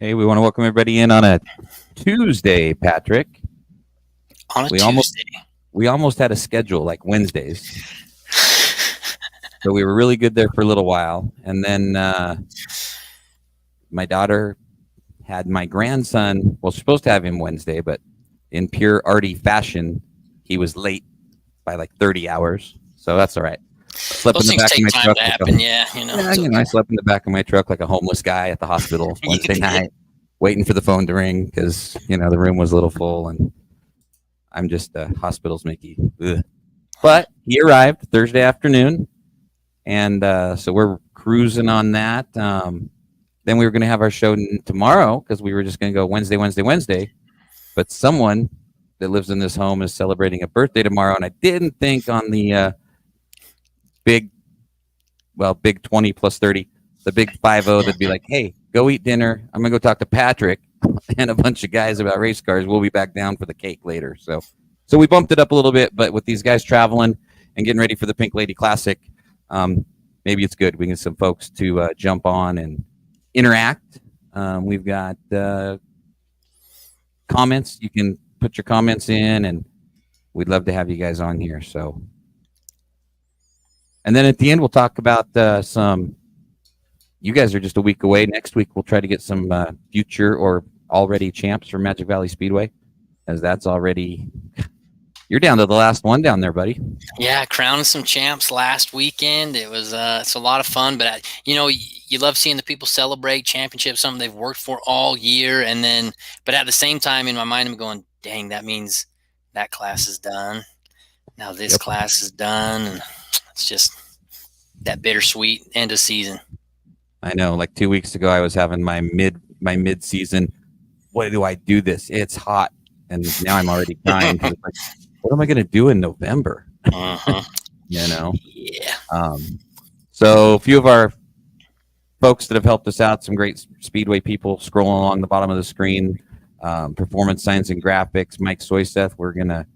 Hey, we want to welcome everybody in on a Tuesday, Patrick. On a We almost Tuesday. we almost had a schedule like Wednesdays, so we were really good there for a little while, and then my daughter had my grandson. Well, supposed to have him Wednesday, but in pure arty fashion, he was late by like 30 hours. So that's all right. Slept in Those the things back of take my time truck to like happen. a Yeah, yeah, it's I okay. slept in the back of my truck like a homeless guy at the hospital You Wednesday did. night, waiting for the phone to ring because the room was a little full, and I'm just hospitals make you. Ugh. But he arrived Thursday afternoon, and so we're cruising on that. Then we were going to have our show tomorrow because we were just going to go Wednesday, Wednesday, Wednesday. But someone that lives in this home is celebrating a birthday tomorrow, and I didn't think on the big, big 20 plus 30, the big 50 that'd be like, hey, go eat dinner. I'm going to go talk to Patrick and a bunch of guys about race cars. We'll be back down for the cake later. So we bumped it up a little bit, but with these guys traveling and getting ready for the Pink Lady Classic, maybe it's good. We get some folks to jump on and interact. We've got comments. You can put your comments in, and we'd love to have you guys on here. So, and then at the end, we'll talk about some. You guys are just a week away. Next week, we'll try to get some future or already champs from Magic Valley Speedway, as that's already. You're down to the last one down there, buddy. Yeah, crowning some champs last weekend. It was it's a lot of fun, but you love seeing the people celebrate championships, something they've worked for all year, and then but at the same time, in my mind, I'm going, dang, that means that class is done. Now this Yep. class is done, and it's just that bittersweet end of season. I know. Like 2 weeks ago, I was having my mid season. What do I do this? It's hot, and now I'm already crying. 'Cause it's like, what am I going to do in November? Uh-huh. Yeah. Yeah. So a few of our folks that have helped us out, some great Speedway people scrolling along the bottom of the screen. Performance Science and Graphics, Mike Soyseth. We're gonna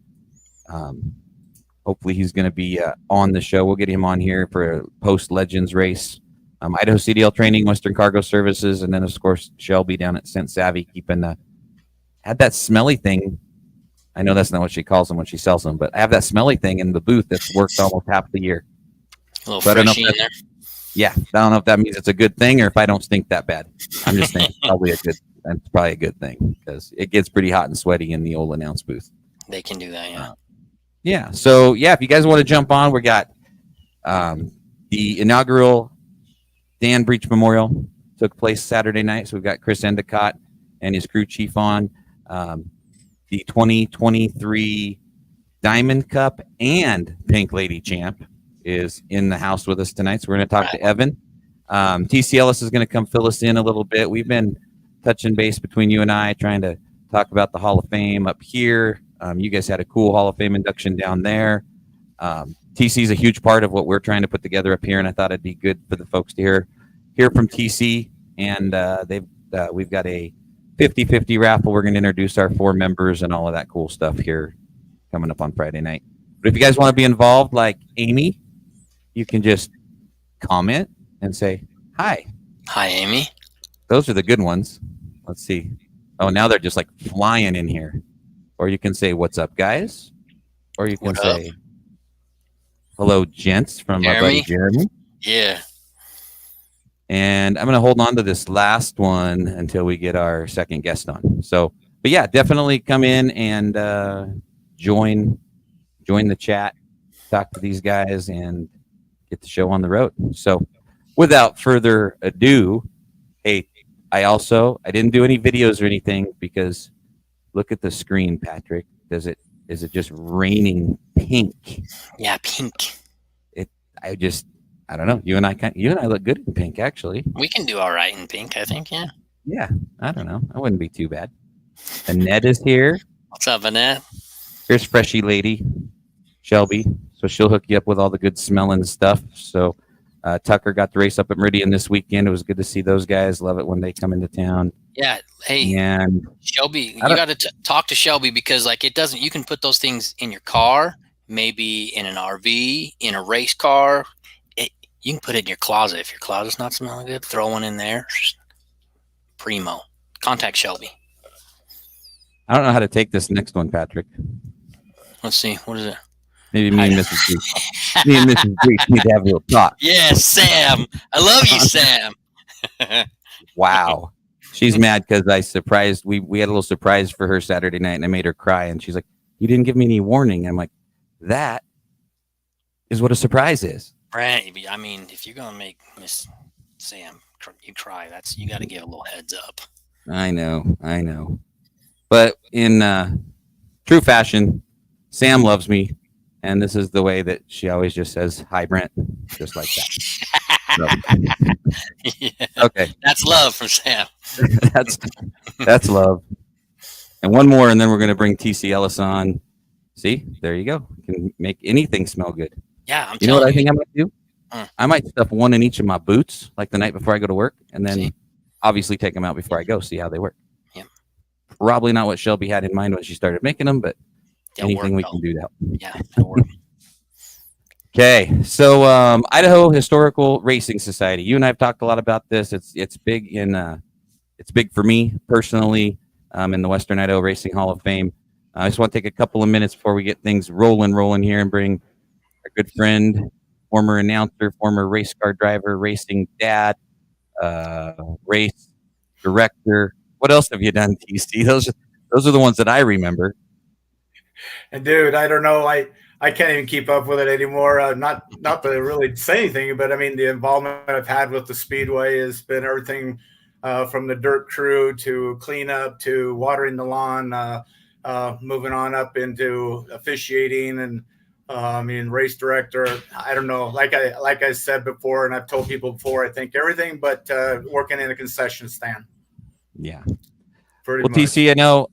hopefully he's gonna be on the show. We'll get him on here for a post Legends race. Idaho CDL Training, Western Cargo Services, and then of course Shelby down at Scent Savvy keeping had that smelly thing. I know that's not what she calls them when she sells them, but I have that smelly thing in the booth that's worked almost half the year. A little So I don't know if freshy in there. Yeah, I don't know if that means it's a good thing or if I don't stink that bad. I'm just saying that's probably a good thing because it gets pretty hot and sweaty in the old announce booth. They can do that, yeah. Yeah. So if you guys want to jump on, we got the inaugural Dan Breach Memorial took place Saturday night. So we've got Cris Endicott and his crew chief on. The 2023 Diamond Cup and Pink Lady Champ is in the house with us tonight. So we're going to talk to Evan. TC Ellis is going to come fill us in a little bit. We've been touching base between you and I, trying to talk about the Hall of Fame up here. You guys had a cool Hall of Fame induction down there. TC is a huge part of what we're trying to put together up here, and I thought it'd be good for the folks to hear from TC. And we've got a 50-50 raffle. We're going to introduce our 4 members and all of that cool stuff here coming up on Friday night. But if you guys want to be involved, like Amy, you can just comment and say, hi. Hi, Amy. Those are the good ones. Let's see. Oh, now they're just like flying in here. Or you can say, what's up, guys? Or you can What say, up? hello, gents, from my buddy Jeremy. Yeah. And I'm going to hold on to this last one until we get our second guest on. So, but yeah, definitely come in and join the chat, talk to these guys, and get the show on the road. So without further ado, hey, I didn't do any videos or anything because look at the screen, Patrick. Is it just raining pink? Yeah, pink. I don't know. You and I look good in pink, actually. We can do all right in pink, I think, yeah. Yeah, I don't know. I wouldn't be too bad. Annette is here. What's up, Annette? Here's Freshy Lady, Shelby. So she'll hook you up with all the good smelling stuff. So Tucker got to race up at Meridian this weekend. It was good to see those guys. Love it when they come into town. Yeah. Hey, and Shelby, you got to talk to Shelby because you can put those things in your car, maybe in an RV, in a race car. You can put it in your closet. If your closet's not smelling good, throw one in there. Primo. Contact Shelby. I don't know how to take this next one, Patrick. Let's see. What is it? Maybe me and Mrs. Breach. Me and Mrs. Breach need to have a little talk. Yes, Sam. I love you, Sam. Wow. She's mad because we had a little surprise for her Saturday night and I made her cry. And she's like, you didn't give me any warning. I'm like, that is what a surprise is. Right. I mean, if you're going to make Miss Sam you cry, you got to give a little heads up. I know. But in true fashion, Sam loves me. And this is the way that she always just says, hi, Brent, just like that. Yeah. Okay. That's love from Sam. That's love. And one more, and then we're going to bring TC Ellis on. See, there you go. You can make anything smell good. Yeah, you know what I think I might do? I might stuff one in each of my boots, like the night before I go to work, and then obviously take them out before I go, see how they work. Yeah. Probably not what Shelby had in mind when she started making them, but anything we can do to help. Yeah, it'll work. Okay, so Idaho Historical Racing Society. You and I have talked a lot about this. It's big it's big for me personally in the Western Idaho Racing Hall of Fame. I just want to take a couple of minutes before we get things rolling here and bring our good friend, former announcer, former race car driver, racing dad, race director. What else have you done, TC? Those are the ones that I remember. And dude, I don't know. I can't even keep up with it anymore. Not to really say anything, but I mean, the involvement I've had with the Speedway has been everything from the dirt crew to cleanup to watering the lawn, moving on up into officiating and race director. I don't know. Like I said before, and I've told people before, I think everything but working in a concession stand. Yeah. Pretty well, much. TC, I know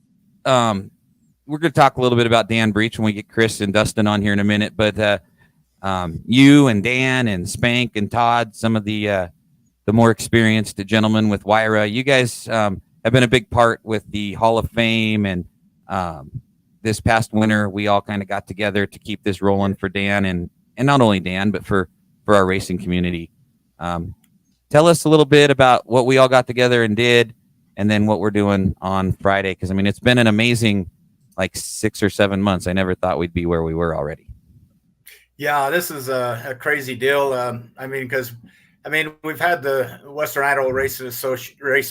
we're going to talk a little bit about Dan Breach when we get Chris and Dustin on here in a minute, but you and Dan and Spank and Todd, some of the more experienced gentlemen with Wyra, you guys have been a big part with the Hall of Fame. And this past winter, we all kind of got together to keep this rolling for Dan and not only Dan, but for our racing community. Tell us a little bit about what we all got together and did, and then what we're doing on Friday. Because, I mean, it's been an amazing 6 or 7 months. I never thought we'd be where we were already. Yeah, this is a crazy deal. Because we've had the Western Idaho Racing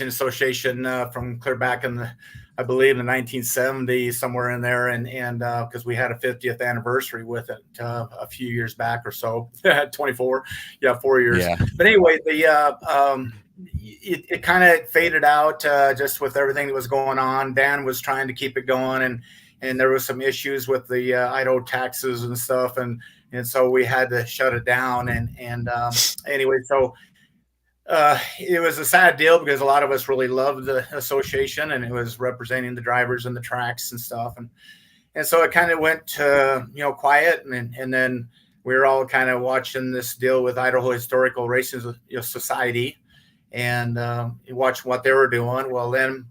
Association from clear back in I believe in the 1970s, somewhere in there, and because we had a 50th anniversary with it a few years back or so, 24, 4 years. Yeah. But anyway, it kind of faded out just with everything that was going on. Dan was trying to keep it going, and there was some issues with the Idaho taxes and stuff, and so we had to shut it down. And anyway, so it was a sad deal because a lot of us really loved the association, and it was representing the drivers and the tracks and stuff, and so it kind of went quiet, and then we were all kind of watching this deal with Idaho Historical Racing Society. And watch what they were doing. Well, then,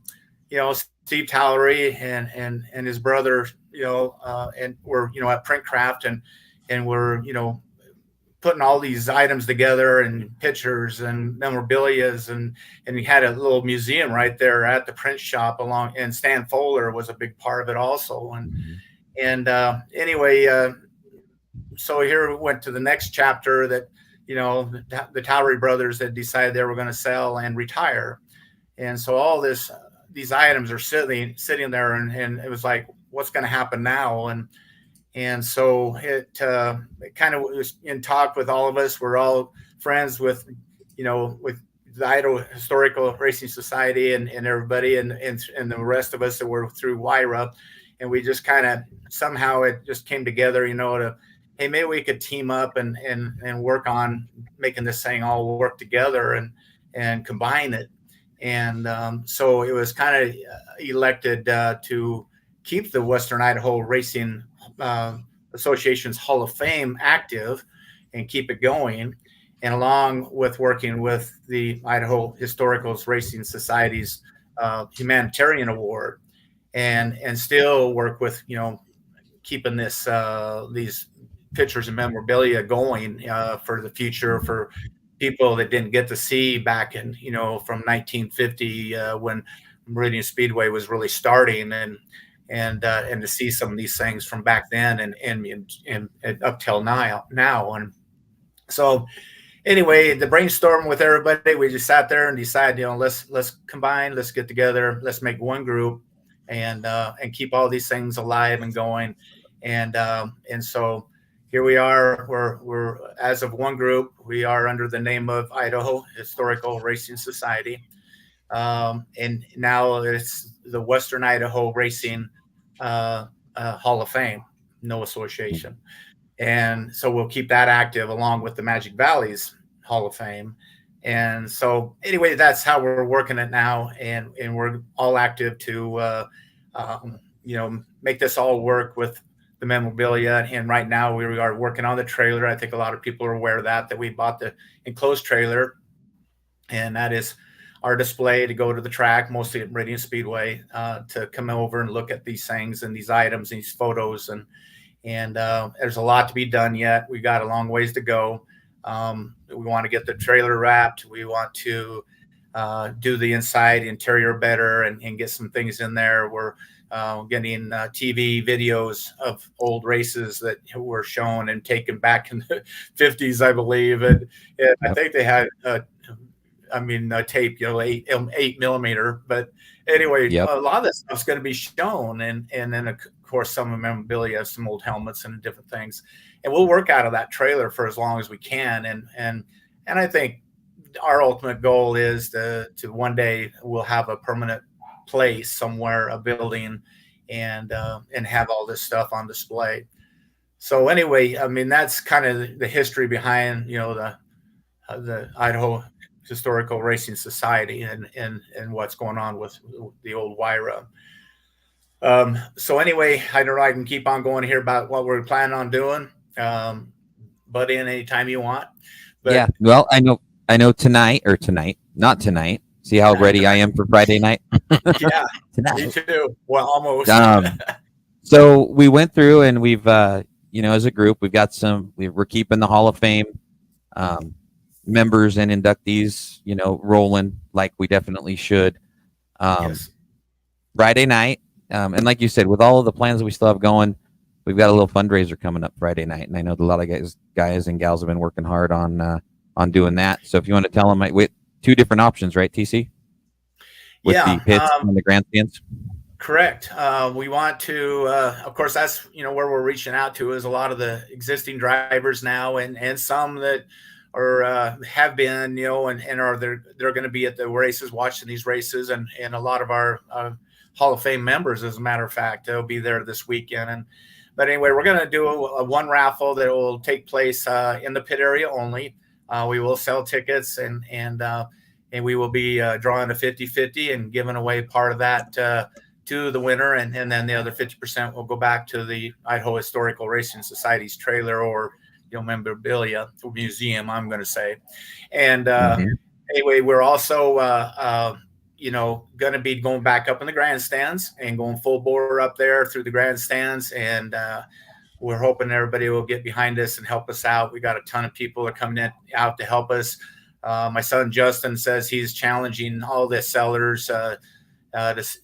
Steve Tallery and his brother, and we're, at Printcraft and we're, putting all these items together and pictures and memorabilias. And we had a little museum right there at the print shop and Stan Fowler was a big part of it also. And anyway, so here we went to the next chapter that, the Tallery brothers had decided they were going to sell and retire. And so all these items are sitting there, and it was like, what's going to happen now? And so it kind of was in talk with all of us. We're all friends with the Idaho Historical Racing Society and everybody and the rest of us that were through Wyra. And we just kind of, somehow it just came together, to, hey, maybe we could team up and work on making this thing all work together and combine it. And so it was kind of elected to keep the Western Idaho Racing Association's Hall of Fame active and keep it going. And along with working with the Idaho Historical Racing Society's humanitarian award and still work with, keeping these pictures and memorabilia going for the future for people that didn't get to see back in, from 1950 when Meridian Speedway was really starting, and to see some of these things from back then and up till now. And so anyway, the brainstorm with everybody, we just sat there and decided, let's combine, let's get together, let's make one group, and keep all these things alive and going, and so here we are. We're as of one group. We are under the name of Idaho Historical Racing Society, and now it's the Western Idaho Racing Hall of Fame, no association. And so we'll keep that active along with the Magic Valleys Hall of Fame. And so anyway, that's how we're working it now. And we're all active to, make this all work with the memorabilia. And right now we are working on the trailer. I think a lot of people are aware of that we bought the enclosed trailer, and that is our display to go to the track, mostly at Meridian Speedway, to come over and look at these things and these items, and these photos. And there's a lot to be done yet. We got a long ways to go. We want to get the trailer wrapped. We want to do the inside interior better and get some things in there. We're getting TV videos of old races that were shown and taken back in the 50s, I believe. And I think they had, tape, 8 millimeter. But anyway, a lot of this stuff's going to be shown. And then, of course, some memorabilia, some old helmets and different things. And we'll work out of that trailer for as long as we can. And I think our ultimate goal is to one day we'll have a permanent place somewhere, a building, and have all this stuff on display. So anyway, that's kind of the history behind, the Idaho Historical Racing Society and what's going on with the old WIRA. So anyway, I don't know, I can keep on going here about what we're planning on doing. Butt in anytime you want. But, yeah. Well, I know not tonight. See how ready I am for Friday night? Yeah, tonight. Me too. Well, almost. So we went through and we've, as a group, we've got we're keeping the Hall of Fame members and inductees, rolling like we definitely should. Yes. Friday night. And like you said, with all of the plans that we still have going, we've got a little fundraiser coming up Friday night. And I know a lot of guys and gals have been working hard on doing that. So if you want to tell them, we two different options, right, TC? With the pits and the grandstands. Correct. We want to, of course, that's, where we're reaching out to is a lot of the existing drivers now and some that are, have been, and are they're going to be at the races, watching these races, and a lot of our Hall of Fame members, as a matter of fact, they'll be there this weekend. But anyway, we're going to do a one raffle that will take place in the pit area only. We will sell tickets and we will be drawing a 50-50 and giving away part of that to the winner. And then the other 50% will go back to the Idaho Historical Racing Society's trailer or, memorabilia or museum, I'm going to say. And anyway, we're also, going to be going back up in the grandstands and going full bore up there through the grandstands. And we're hoping everybody will get behind us and help us out. We got a ton of people that are coming out to help us. My son Justin says he's challenging all the sellers to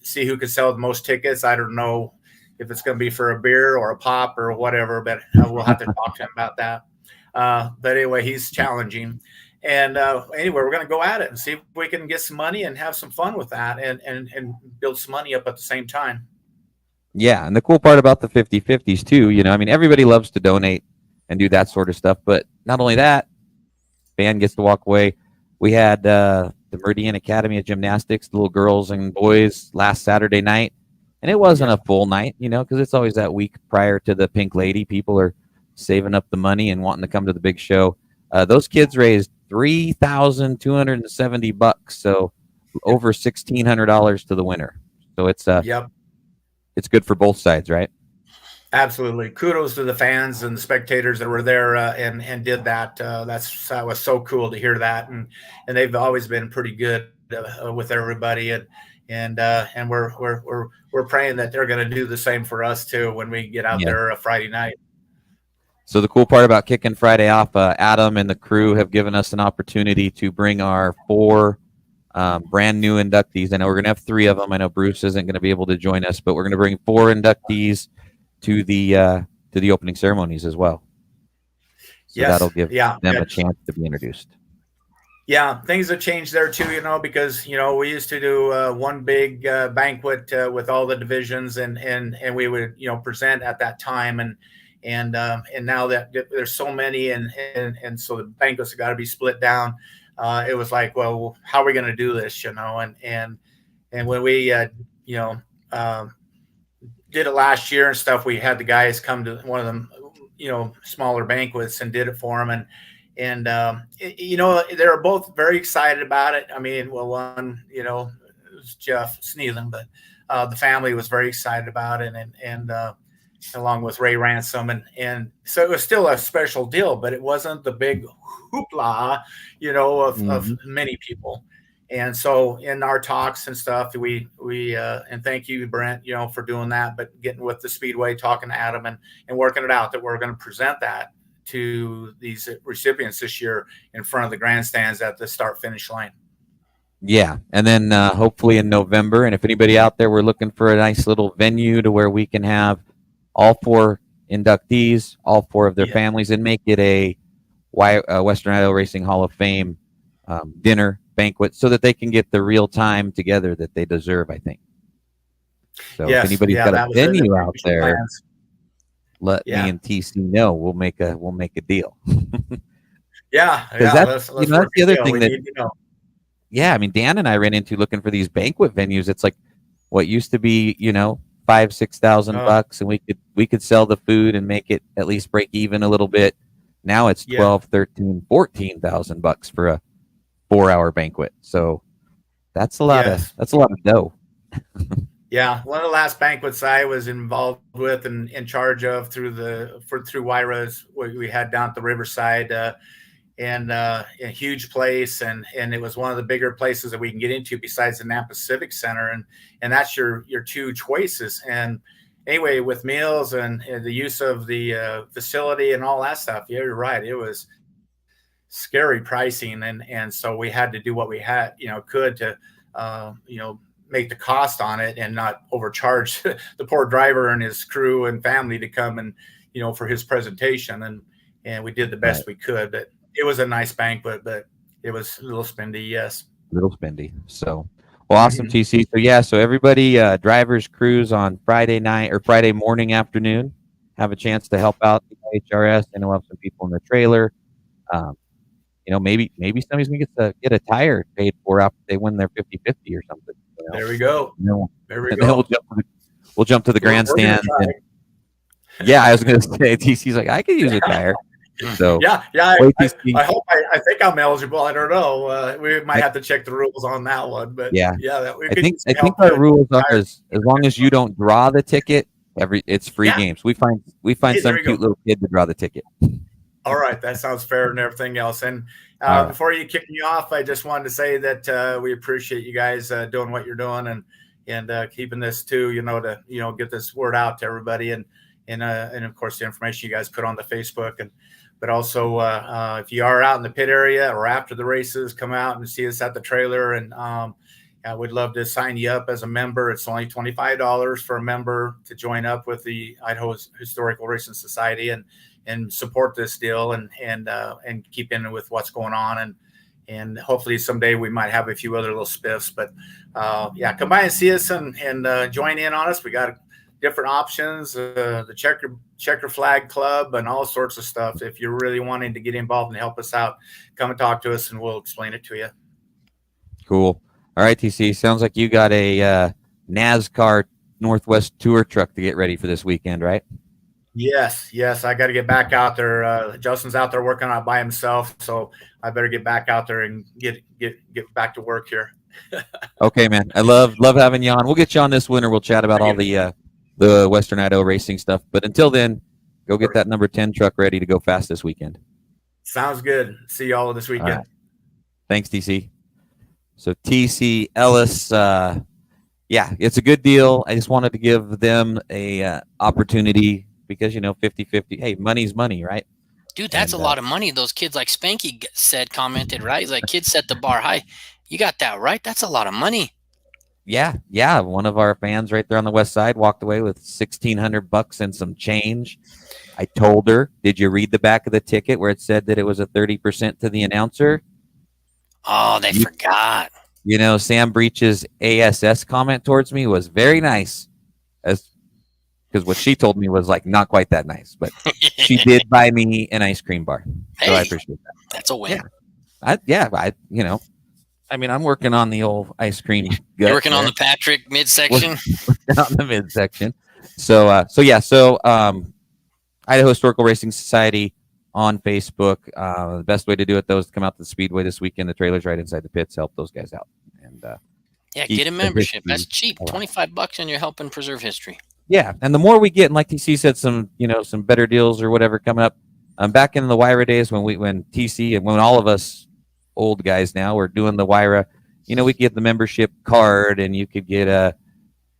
see who can sell the most tickets. I don't know if it's going to be for a beer or a pop or whatever, but we'll have to talk to him about that. But anyway, he's challenging. And anyway, we're going to go at it and see if we can get some money and have some fun with that and build some money up at the same time. Yeah, and the cool part about the 50-50s too, everybody loves to donate and do that sort of stuff, but not only that, band gets to walk away. We had the Meridian Academy of Gymnastics, the little girls and boys, last Saturday night, and it wasn't a full night, because it's always that week prior to the Pink Lady. People are saving up the money and wanting to come to the big show. Those kids raised $3,270, so over $1,600 to the winner. So it's it's good for both sides, right? Absolutely. Kudos to the fans and the spectators that were there and did that. That was so cool to hear that, and they've always been pretty good with everybody, and we're praying that they're going to do the same for us too when we get out there Friday night. So the cool part about kicking Friday off, Adam and the crew have given us an opportunity to bring our 4 brand new inductees. I know we're going to have 3 of them. I know Bruce isn't going to be able to join us, but we're going to bring 4 inductees to the opening ceremonies as well. So that'll give them a chance to be introduced. Yeah, things have changed there too, because we used to do one big banquet with all the divisions, and we would present at that time, and now that there's so many, and so the banquets have got to be split down. It was like, well, how are we going to do this, and when we did it last year and stuff, we had the guys come to one of them smaller banquets and did it for them, and they were both very excited about it. I mean, well, one it was Jeff Sneelan, but the family was very excited about it, and along with Ray Ransom, and so it was still a special deal, but it wasn't the big hoopla of many people. And so in our talks and stuff, we and thank you, Brent, for doing that, but getting with the Speedway, talking to Adam and working it out that we're going to present that to these recipients this year in front of the grandstands at the start finish line. Yeah. And then hopefully in November, and if anybody out there, we're looking for a nice little venue to where we can have all 4 inductees, all 4 of their families, and make it a Western Idaho Racing Hall of Fame dinner banquet, so that they can get the real time together that they deserve, I think. So if anybody's got a venue out there, let me and TC know. We'll make a deal. That's the other thing that I mean, Dan and I ran into looking for these banquet venues. It's like what used to be $5,000-$6,000 and we could sell the food and make it at least break even a little bit. Now it's $12,000, $13,000, $14,000 for a 4-hour banquet. So that's a lot of dough. Yeah, one of the last banquets I was involved with and in charge of through Wyra's, we had down at the Riverside, and a huge place, and it was one of the bigger places that we can get into besides the Napa Civic Center, and that's your 2 choices. And anyway, with meals and the use of the facility and all that stuff, you're right, it was scary pricing, and so we had to do what we had could to make the cost on it and not overcharge the poor driver and his crew and family to come and for his presentation, and we did the best we could. But it was a nice banquet, but it was a little spendy. Yes, little spendy. So awesome. TC. So everybody, drivers, crews on Friday night or Friday morning, afternoon, have a chance to help out the HRS, and we'll have some people in the trailer. Maybe somebody's gonna get a tire paid for after they win their 50-50 or something. There we go. There we and go. Then we'll jump to the grandstand. I was gonna say, TC's like, I could use a tire. So I hope I think I'm eligible. I don't know. We might have to check the rules on that one, but I think our rules are as long as you don't draw the ticket, it's free games. We find some cute little kid to draw the ticket. All right, that sounds fair and everything else. And before you kick me off, I just wanted to say that we appreciate you guys doing what you're doing and keeping this too, to get this word out to everybody, and of course the information you guys put on the Facebook, but also if you are out in the pit area or after the races, come out and see us at the trailer, and we'd love to sign you up as a member. It's only $25 for a member to join up with the Idaho Historical Racing Society and support this deal and keep in with what's going on, and hopefully someday we might have a few other little spiffs. But come by and see us and join in on us. We got different options, the checker flag club and all sorts of stuff. If you're really wanting to get involved and help us out, come and talk to us and we'll explain it to you. Cool. All right, TC, sounds like you got a NASCAR Northwest Tour truck to get ready for this weekend, right? Yes. I got to get back out there. Justin's out there working on it by himself, so I better get back out there and get back to work here. Okay, man. I love having you on. We'll get you on this winter. We'll chat about all the Western Idaho racing stuff. But until then, go get that number 10 truck ready to go fast this weekend. Sounds good. See you all this weekend. All right. Thanks, TC. So TC Ellis, it's a good deal. I just wanted to give them a opportunity because, 50-50, hey, money's money, right? Dude, that's a lot of money. Those kids, like Spanky commented, right? He's like, kids set the bar high. You got that right. That's a lot of money. Yeah. One of our fans right there on the west side walked away with $1,600 and some change. I told her, did you read the back of the ticket where it said that it was a 30% to the announcer? Oh, they forgot. You know, Sam Breach's ASS comment towards me was very nice, because what she told me was like not quite that nice, but she did buy me an ice cream bar, so I appreciate that. That's a win. I mean, I'm working on the old ice cream. You're working on the Patrick midsection. On the midsection. So Idaho Historical Racing Society on Facebook. The best way to do it, though, is to come out to the Speedway this weekend. The trailer's right inside the pits. Help those guys out. And get a membership. That's cheap. $25, and you're helping preserve history. Yeah, and the more we get, and like TC said, some better deals or whatever coming up. Back in the Wyra days when TC and when all of us old guys now were doing the Wyra, we could get the membership card, and you could get a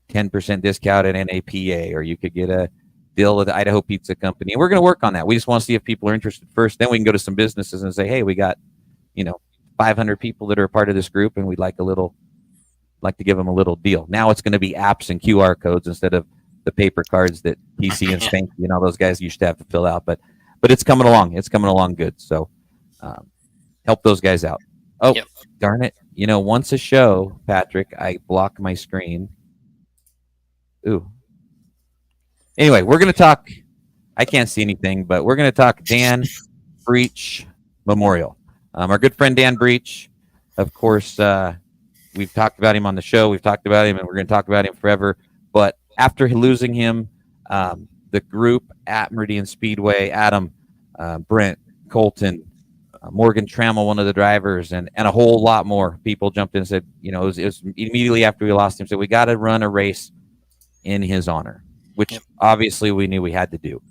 10% discount at NAPA, or you could get a deal with the Idaho Pizza Company. And we're going to work on that. We just want to see if people are interested first. Then we can go to some businesses and say, hey, we got 500 people that are a part of this group, and we'd like to give them a little deal. Now it's going to be apps and QR codes instead of the paper cards that PC and Spanky and all those guys used to have to fill out. But it's coming along. It's coming along good. So help those guys out. Oh, yep. Darn it. Once a show, Patrick, I block my screen. Ooh. Anyway, we're going to talk. I can't see anything, but we're going to talk Dan Breach Memorial. Our good friend Dan Breach, of course, we've talked about him on the show. We've talked about him, and we're going to talk about him forever. But after losing him, the group at Meridian Speedway, Adam, Brent, Colton, Morgan Trammell, one of the drivers, and a whole lot more people jumped in and said, it was immediately after we lost him, said we got to run a race in his honor, which obviously we knew we had to do.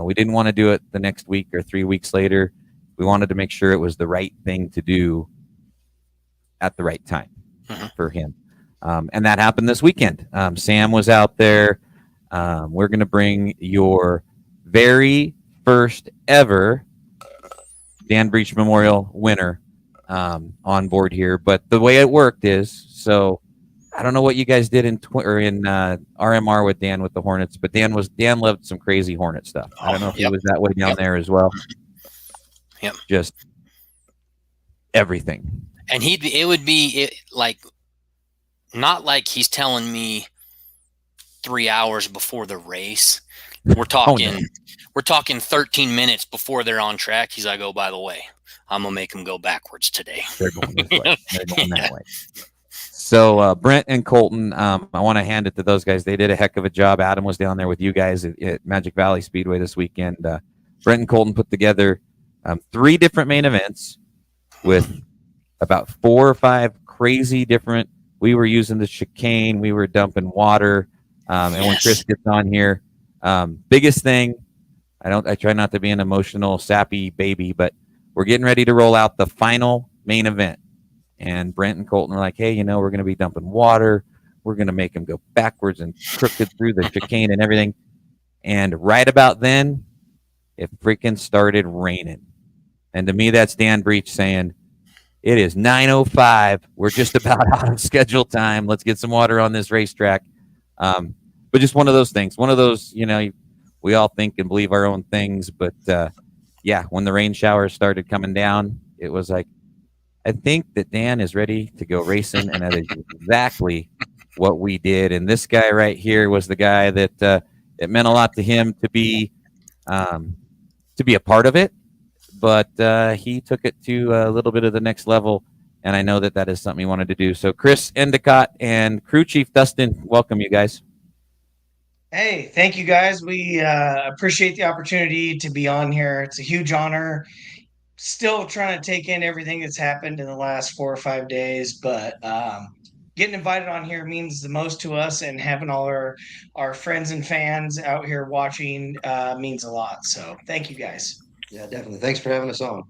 We didn't want to do it the next week or 3 weeks later. We wanted to make sure it was the right thing to do at the right time for him. And that happened this weekend. Sam was out there. We're going to bring your very first ever Dan Breach Memorial winner on board here. But the way it worked is, so I don't know what you guys did in RMR with Dan with the Hornets, but Dan loved some crazy Hornet stuff. I don't know if he was that way down there as well. Yep. Just everything. And it would be like, not like he's telling me 3 hours before the race. We're talking, we're talking 13 minutes before they're on track. He's like, oh, by the way, I'm gonna make them go backwards today. They're going this way. They're going that way. So Brent and Colton, I want to hand it to those guys. They did a heck of a job. Adam was down there with you guys at Magic Valley Speedway this weekend. Brent and Colton put together 3 different main events with about 4 or 5 crazy different. We were using the chicane. We were dumping water. And when Chris gets on here, biggest thing, I try not to be an emotional, sappy baby, but we're getting ready to roll out the final main event. And Brent and Colton were like, hey, we're going to be dumping water. We're going to make them go backwards and crooked through the chicane and everything. And right about then, it freaking started raining. And to me, that's Dan Breach saying, it is 9:05. We're just about out of schedule time. Let's get some water on this racetrack. But just one of those things. One of those, we all think and believe our own things. But, when the rain showers started coming down, it was like, I think that Dan is ready to go racing, and that is exactly what we did. And this guy right here was the guy that it meant a lot to him to be a part of it. But he took it to a little bit of the next level, and I know that is something he wanted to do. So Cris Endicott and crew chief Dustin, welcome you guys. Hey, thank you guys. We appreciate the opportunity to be on here. It's a huge honor. Still trying to take in everything that's happened in the last 4 or 5 days, but getting invited on here means the most to us, and having all our friends and fans out here watching means a lot. So thank you guys. Yeah, definitely. Thanks for having us on.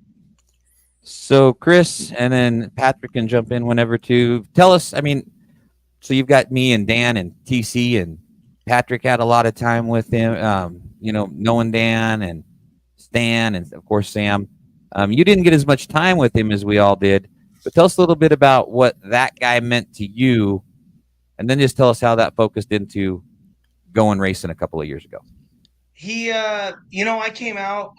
So Chris, and then Patrick can jump in whenever too. Tell us, so you've got me and Dan and TC, and Patrick had a lot of time with him, knowing Dan and Stan and of course Sam. You didn't get as much time with him as we all did. But tell us a little bit about what that guy meant to you, and then just tell us how that focused into going racing a couple of years ago. He, I came out,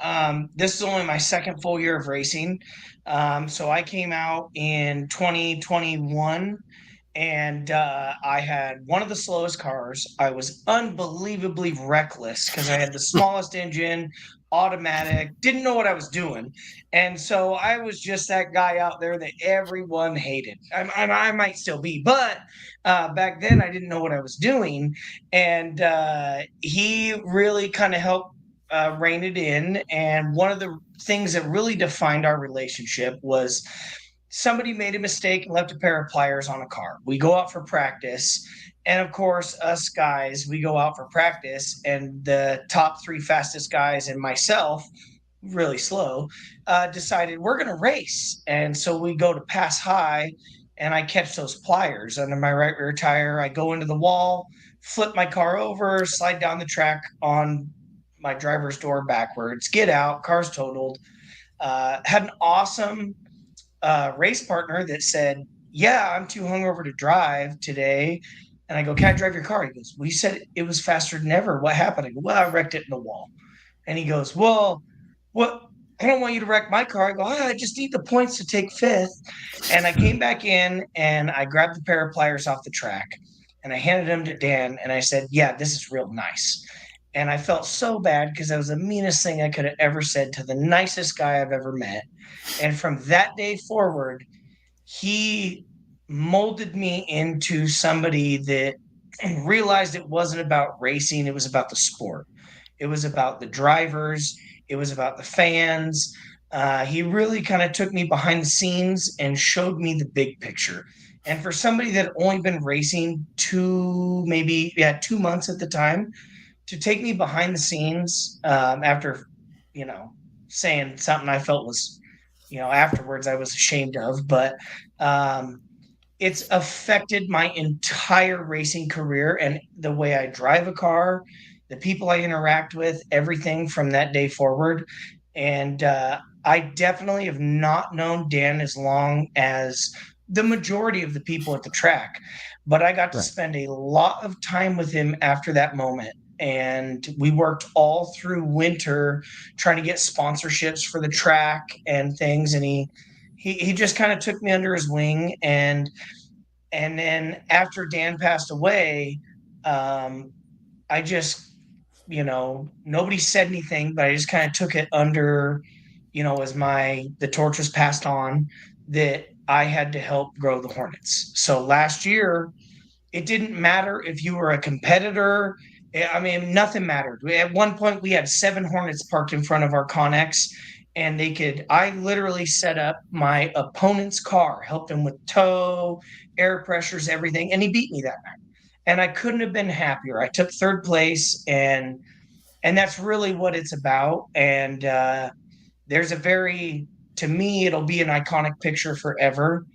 this is only my second full year of racing. So I came out in 2021 and I had one of the slowest cars. I was unbelievably reckless because I had the smallest engine, automatic, didn't know what I was doing. And so I was just that guy out there that everyone hated. I might still be, but back then I didn't know what I was doing. And he really kind of helped rein it in. And one of the things that really defined our relationship was somebody made a mistake and left a pair of pliers on a car. We go out for practice. And of course, us guys, we go out for practice, and the top three fastest guys and myself, really slow, decided we're going to race. And so we go to pass high, and I catch those pliers under my right rear tire. I go into the wall, flip my car over, slide down the track on my driver's door backwards, get out, car's totaled. Had an awesome race partner that said, "Yeah, I'm too hungover to drive today." And I go, "Can I drive your car?" He goes, "Well, you said it was faster than ever. What happened?" I go, "Well, I wrecked it in the wall." And he goes, "Well, what? I don't want you to wreck my car." I go, "I just need the points to take fifth." And I came back in and I grabbed the pair of pliers off the track and I handed them to Dan and I said, "Yeah, this is real nice." And I felt so bad because that was the meanest thing I could have ever said to the nicest guy I've ever met. And from that day forward, he molded me into somebody that realized it wasn't about racing, it was about the sport. It was about the drivers, it was about the fans. He really kind of took me behind the scenes and showed me the big picture. And for somebody that had only been racing 2 months at the time, to take me behind the scenes after, saying something I felt was, afterwards I was ashamed of, but it's affected my entire racing career and the way I drive a car, the people I interact with, everything from that day forward. And I definitely have not known Dan as long as the majority of the people at the track, but I got to spend a lot of time with him after that moment. And we worked all through winter trying to get sponsorships for the track and things. And he just kind of took me under his wing. And then after Dan passed away, I just, nobody said anything, but I just kind of took it under, as the torch was passed on, that I had to help grow the Hornets. So last year, it didn't matter if you were a competitor. I mean, nothing mattered. At one point, we had 7 Hornets parked in front of our Connex, and I literally set up my opponent's car, helped him with tow, air pressures, everything, and he beat me that night. And I couldn't have been happier. I took 3rd place, and that's really what it's about. And to me, it'll be an iconic picture forever,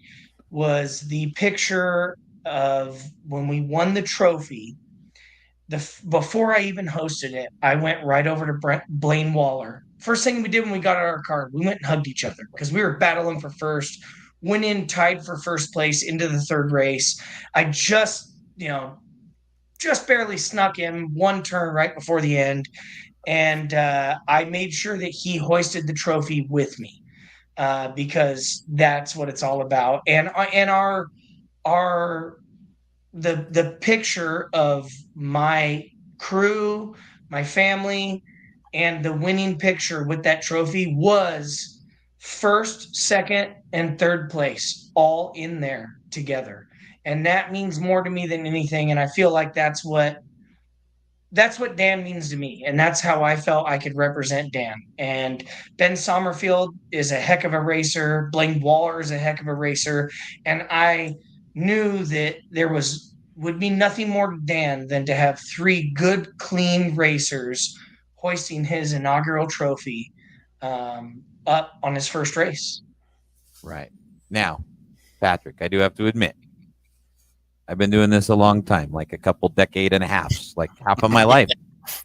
was the picture of when we won the trophy. Before I even hosted it, I went right over to Blaine Waller. First thing we did when we got out of our car, we went and hugged each other because we were battling for first, went in tied for first place into the 3rd race. I just barely snuck in one turn right before the end. And I made sure that he hoisted the trophy with me because that's what it's all about. And the picture of my crew, my family, and the winning picture with that trophy was 1st, 2nd, and 3rd place all in there together. And that means more to me than anything. And I feel like that's what Dan means to me. And that's how I felt I could represent Dan. And Ben Sommerfield is a heck of a racer. Blaine Waller is a heck of a racer. And I knew that there would be nothing more to Dan than to have 3 good, clean racers hoisting his inaugural trophy up on his first race. Right. Now, Patrick, I do have to admit, I've been doing this a long time, like a couple decade and a half, like half of my life,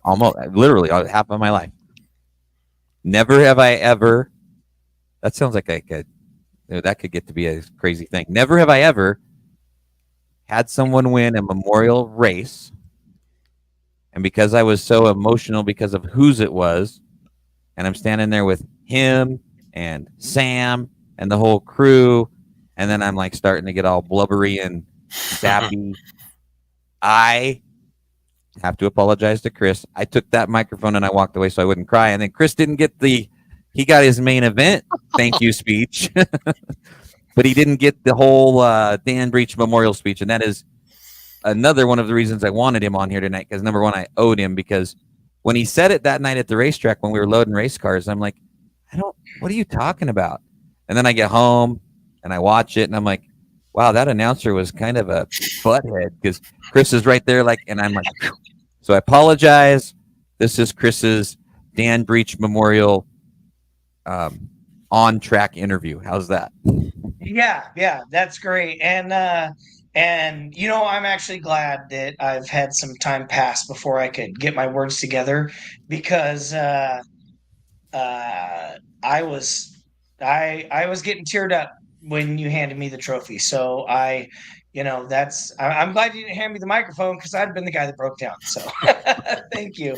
almost literally half of my life. Never have I ever, that sounds like a that could get to be a crazy thing. Never have I ever had someone win a memorial race, and because I was so emotional because of whose it was, and I'm standing there with him and Sam and the whole crew, and then I'm like starting to get all blubbery and sappy. I have to apologize to Chris. I took that microphone and I walked away so I wouldn't cry. And then Chris didn't get he got his main event thank you speech, but he didn't get the whole Dan Breach memorial speech. And that is another one of the reasons I wanted him on here tonight, because number one, I owed him, because when he said it that night at the racetrack when we were loading race cars, I'm like, what are you talking about? And then I get home and I watch it and I'm like, wow, that announcer was kind of a butthead, because Chris is right there, and I'm like, phew. So I apologize. This is Chris's Dan Breach Memorial on-track interview. How's that? Yeah, that's great. And I'm actually glad that I've had some time pass before I could get my words together, because I was getting teared up when you handed me the trophy. So I'm glad you didn't hand me the microphone, because I'd been the guy that broke down. So thank you.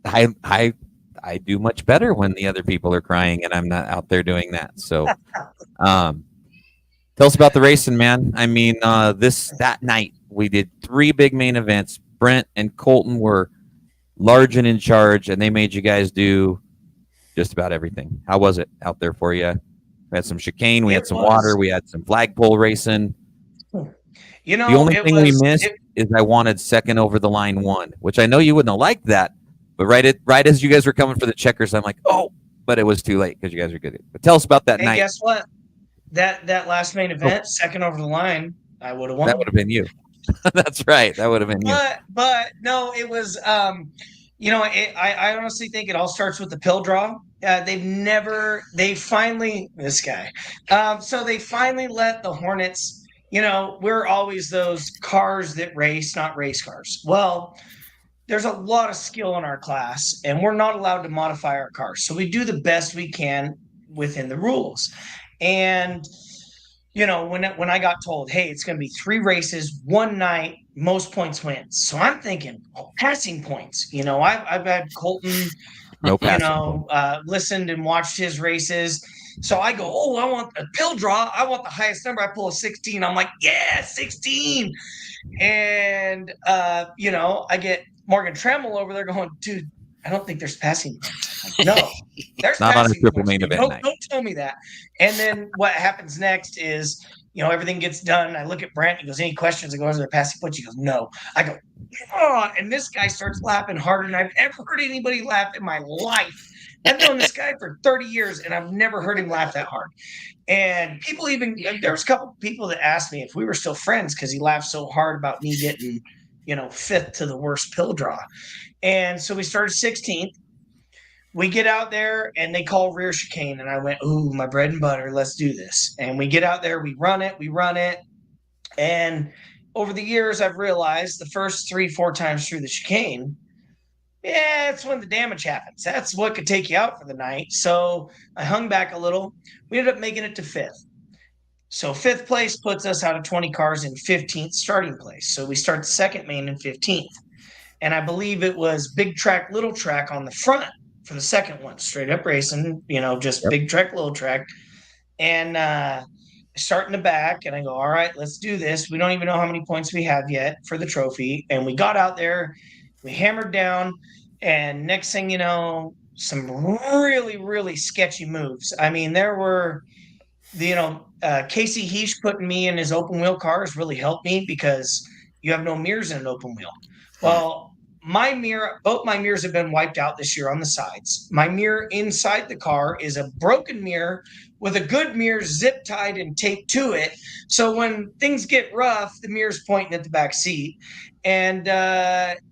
I do much better when the other people are crying and I'm not out there doing that. So tell us about the racing, man. I mean, that night we did 3 big main events. Brent and Colton were large and in charge, and they made you guys do just about everything. How was it out there for you? We had some chicane, we had some water, we had some flagpole racing. The only thing we missed is I wanted second over the line 1, which I know you wouldn't have liked that, but right as you guys were coming for the checkers, I'm like, oh, but it was too late because you guys are good. But tell us about that night. Guess what? That last main event, second over the line, I would have won. That would have been you. That's right. That would have been you. But no, it was. I honestly think it all starts with the pill draw. They finally let the Hornets. We're always those cars that race, not race cars. Well, there's a lot of skill in our class, and we're not allowed to modify our cars. So we do the best we can within the rules. And, when I got told, hey, it's going to be 3 races, 1 night, most points wins. So I'm thinking, passing points. I've had Colton, listened and watched his races. So I go, I want a pill draw. I want the highest number. I pull a 16. I'm like, yeah, 16. And, I get Morgan Trammell over there going, dude, I don't think there's passing points. Like, no, there's not passing on a triple points. main event night. Don't tell me that. And then what happens next is, everything gets done. I look at Brent. He goes, any questions? I go, is there a passing points? He goes, no. I go, oh, and this guy starts laughing harder than I've ever heard anybody laugh in my life. I've known this guy for 30 years, and I've never heard him laugh that hard. And there was a couple people that asked me if we were still friends, because he laughed so hard about me getting, 5th to the worst pill draw. And so we started 16th. We get out there, and they call rear chicane, and I went, ooh, my bread and butter, let's do this. And we get out there, we run it. And over the years, I've realized the first 3-4 times through the chicane, it's when the damage happens. That's what could take you out for the night. So I hung back a little. We ended up making it to 5th. So 5th place puts us out of 20 cars in 15th starting place. So we start the second main in 15th. And I believe it was big track, little track on the front for the second one, straight up racing, big track, little track. And I start in the back, and I go, all right, let's do this. We don't even know how many points we have yet for the trophy. And we got out there, we hammered down, and next thing you know, some really, really sketchy moves. I mean, there were, Casey Heesh putting me in his open wheel cars really helped me, because you have no mirrors in an open wheel. Well, both my mirrors have been wiped out this year on the sides. My mirror inside the car is a broken mirror with a good mirror zip tied and taped to it. So when things get rough, the mirror's pointing at the back seat. And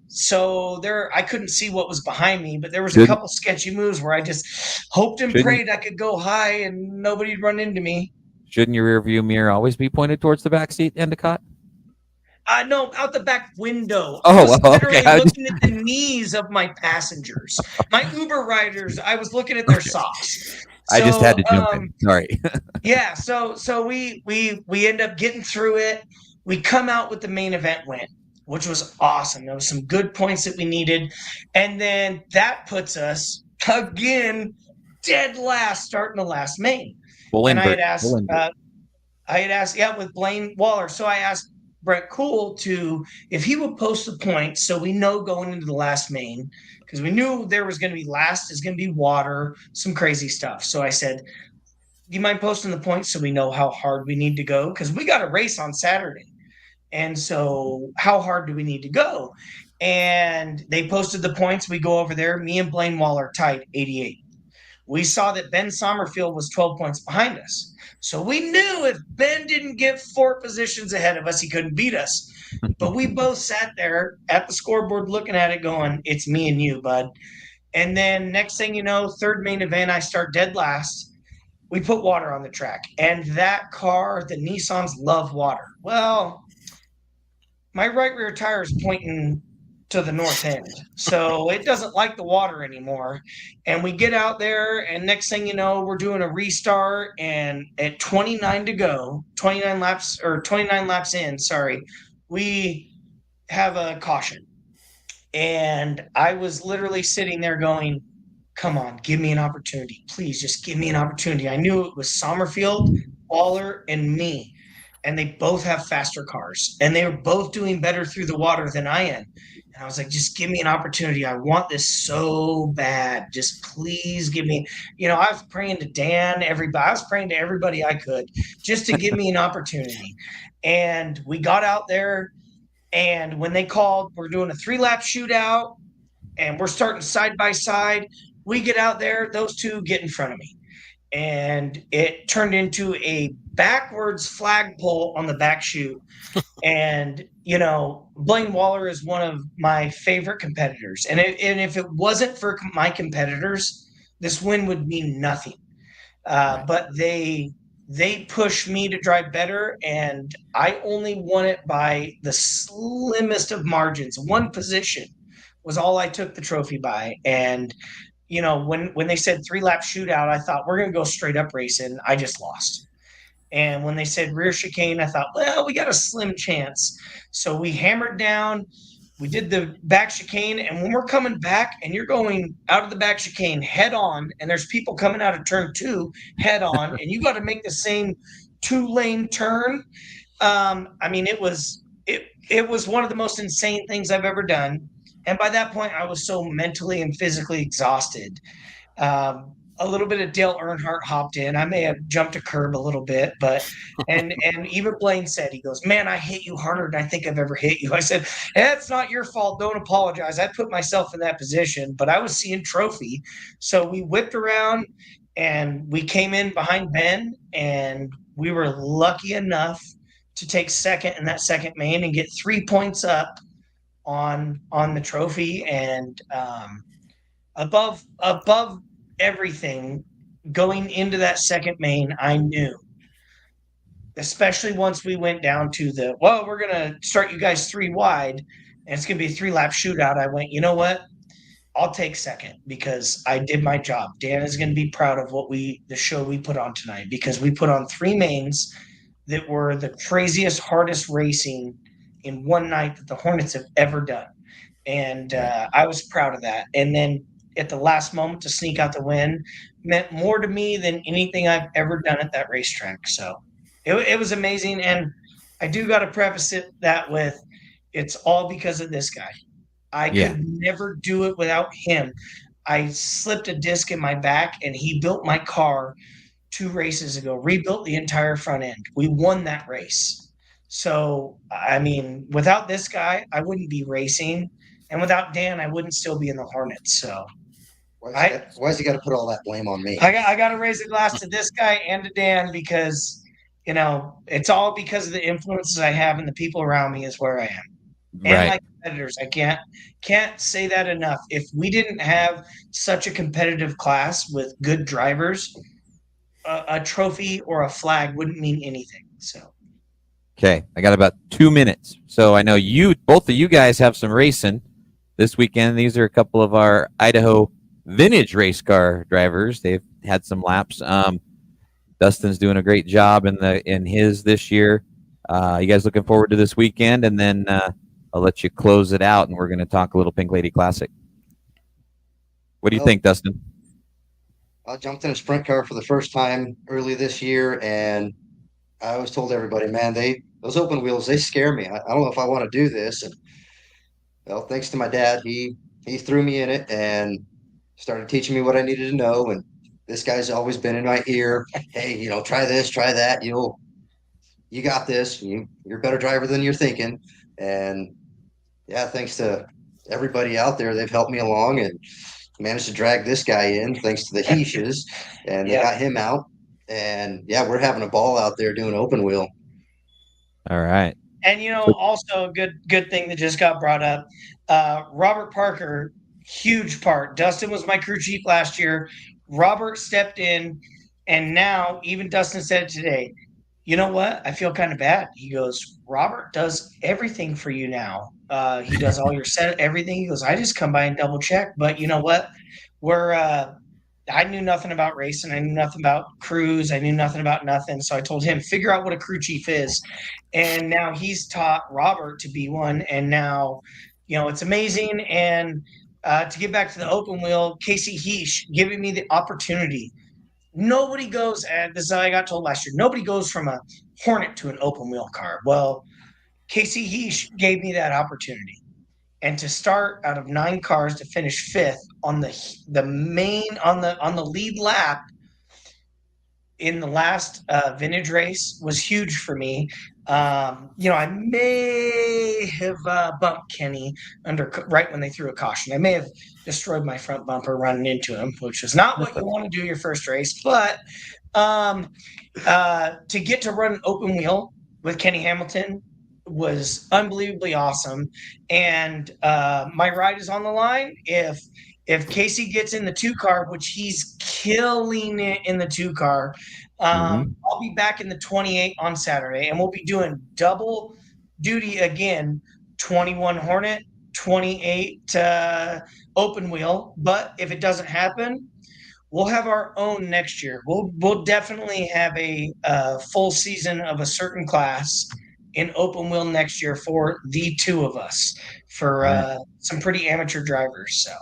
so I couldn't see what was behind me, but there was a couple sketchy moves where I just hoped and prayed I could go high and nobody'd run into me. Shouldn't your rear view mirror always be pointed towards the back seat, Endicott? No, out the back window. Oh, I was literally okay. looking at the knees of my passengers. My Uber riders, I was looking at their socks. I just had to So, jump in. Sorry. yeah, so we end up getting through it. We come out with the main event win, which was awesome. There was some good points that we needed, and then that puts us again dead last, starting the last main. And I had asked, yeah, with Blaine Waller. So I asked Brett Cool to if he would post the points, so we know going into the last main, because we knew there was going to be last is going to be water, some crazy stuff. So I said, do you mind posting the points so we know how hard we need to go? Because we got a race on Saturday. And so how hard do we need to go? And they posted the points. We go over there. Me and Blaine Waller tied 88. We saw that Ben Sommerfield was 12 points behind us. So we knew if Ben didn't get 4 positions ahead of us, he couldn't beat us. But we both sat there at the scoreboard looking at it going, it's me and you, bud. And then next thing you know, third main event, I start dead last. We put water on the track. And that car, the Nissans love water. Well, my right rear tire is pointing to the north end. So it doesn't like the water anymore. And we get out there, and next thing you know, we're doing a restart. And at 29 to go, 29 laps in, we have a caution. And I was literally sitting there going, come on, give me an opportunity. Please just give me an opportunity. I knew it was Sommerfield, Waller, and me. And they both have faster cars. And they were both doing better through the water than I am. And I was like, just give me an opportunity. I want this so bad. Just please give me, I was praying to Dan, everybody. I was praying to everybody I could just to give me an opportunity. And we got out there. And when they called, we're doing a 3-lap shootout. And we're starting side by side. We get out there, those two get in front of me. And it turned into a backwards flagpole on the back chute. And, Blaine Waller is one of my favorite competitors. And if it wasn't for my competitors, this win would mean nothing. But they pushed me to drive better, and I only won it by the slimmest of margins. 1 position was all I took the trophy by. And when they said 3-lap shootout, I thought we're going to go straight up racing. I just lost. And when they said rear chicane, I thought, well, we got a slim chance. So we hammered down. We did the back chicane. And when we're coming back and you're going out of the back chicane head on, and there's people coming out of turn 2 head on, and you got to make the same 2-lane turn. It was one of the most insane things I've ever done. And by that point, I was so mentally and physically exhausted. A little bit of Dale Earnhardt hopped in. I may have jumped a curb a little bit, but and even Blaine said, he goes, man, I hit you harder than I think I've ever hit you. I said, it's not your fault. Don't apologize. I put myself in that position, but I was seeing trophy. So we whipped around and we came in behind Ben, and we were lucky enough to take second in that second main and get 3 points up on the trophy. And above everything, going into that second main, I knew, especially once we went down to we're going to start you guys 3 wide, and it's going to be a 3-lap shootout. I went, you know what? I'll take second because I did my job. Dan is going to be proud of the show we put on tonight, because we put on 3 mains that were the craziest, hardest racing in one night that the Hornets have ever done. And I was proud of that. And then at the last moment to sneak out the win meant more to me than anything I've ever done at that racetrack. So it was amazing. And I do got to preface that with, it's all because of this guy. I could never do it without him. I slipped a disc in my back, and he built my car 2 races ago, rebuilt the entire front end. We won that race. So, without this guy, I wouldn't be racing. And without Dan, I wouldn't still be in the Hornets. So why's he got to put all that blame on me? I got to raise a glass to this guy and to Dan, because, it's all because of the influences I have and the people around me is where I am. And my competitors. I can't say that enough. If we didn't have such a competitive class with good drivers, a trophy or a flag wouldn't mean anything. So. Okay, I got about 2 minutes. So I know both of you guys have some racing this weekend. These are a couple of our Idaho vintage race car drivers. They've had some laps. Dustin's doing a great job in his this year. You guys looking forward to this weekend? And then I'll let you close it out, and we're going to talk a little Pink Lady Classic. What do you think, Dustin? I jumped in a sprint car for the first time early this year, and I always told everybody, man, those open wheels, they scare me. I don't know if I want to do this. And well, thanks to my dad, he threw me in it and started teaching me what I needed to know. And this guy's always been in my ear. Hey, try this, try that. You got this. You're a better driver than you're thinking. And yeah, thanks to everybody out there, they've helped me along and managed to drag this guy in thanks to the Heeshes, and they got him out. And yeah, we're having a ball out there doing open wheel. All right. And also a good thing that just got brought up. Robert Parker, huge part. Dustin was my crew chief last year. Robert stepped in, and now even Dustin said it today. You know what? I feel kind of bad. He goes, Robert does everything for you now. He does all your everything. He goes, I just come by and double check. But you know what? I knew nothing about racing. I knew nothing about crews. I knew nothing about nothing. So I told him, figure out what a crew chief is. And now he's taught Robert to be one. And now, it's amazing. And to get back to the open wheel, Casey Heesh giving me the opportunity. Nobody goes, and this is how I got told last year, nobody goes from a Hornet to an open wheel car. Well, Casey Heesh gave me that opportunity. And to start out of 9 cars to finish 5th on the lead lap in the last vintage race was huge for me. I may have bumped Kenny right when they threw a caution. I may have destroyed my front bumper running into him, which is not what you want to do your first race. But to get to run an open wheel with Kenny Hamilton was unbelievably awesome. And my ride is on the line. If Casey gets in the 2 car, which he's killing it in the 2 car, I'll be back in the 28 on Saturday, and we'll be doing double duty again, 21 Hornet, 28 open wheel. But if it doesn't happen, we'll have our own next year. We'll definitely have a full season of a certain class in open wheel next year for the 2 of us, for some pretty amateur drivers. So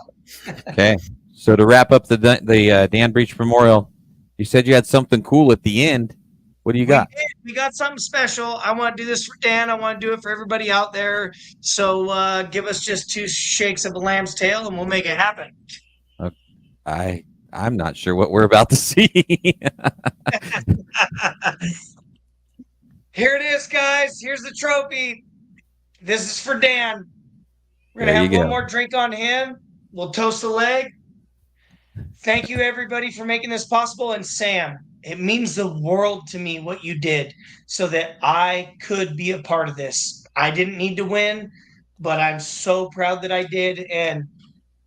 okay. So to wrap up the Dan Breach Memorial, you said you had something cool at the end. What do you got? We got something special. I want to do this for Dan. I want to do it for everybody out there. So give us just 2 shakes of a lamb's tail, and we'll make it happen. I'm not sure what we're about to see. Here it is, guys. Here's the trophy. This is for Dan. We're going to have one more drink on him. We'll toast the leg. Thank you, everybody, for making this possible. And Sam, it means the world to me what you did so that I could be a part of this. I didn't need to win, but I'm so proud that I did. And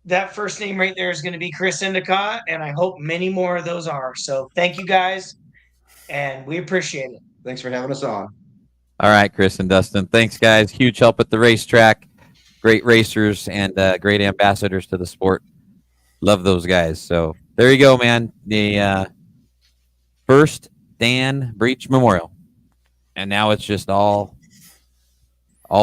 that first name right there is going to be Cris Endicott, and I hope many more of those are. So thank you, guys, and we appreciate it. Thanks for having us on. All right, Chris and Dustin. Thanks, guys. Huge help at the racetrack. Great racers and great ambassadors to the sport. Love those guys. So there you go, man. The first Dan Breach Memorial. And now it's just all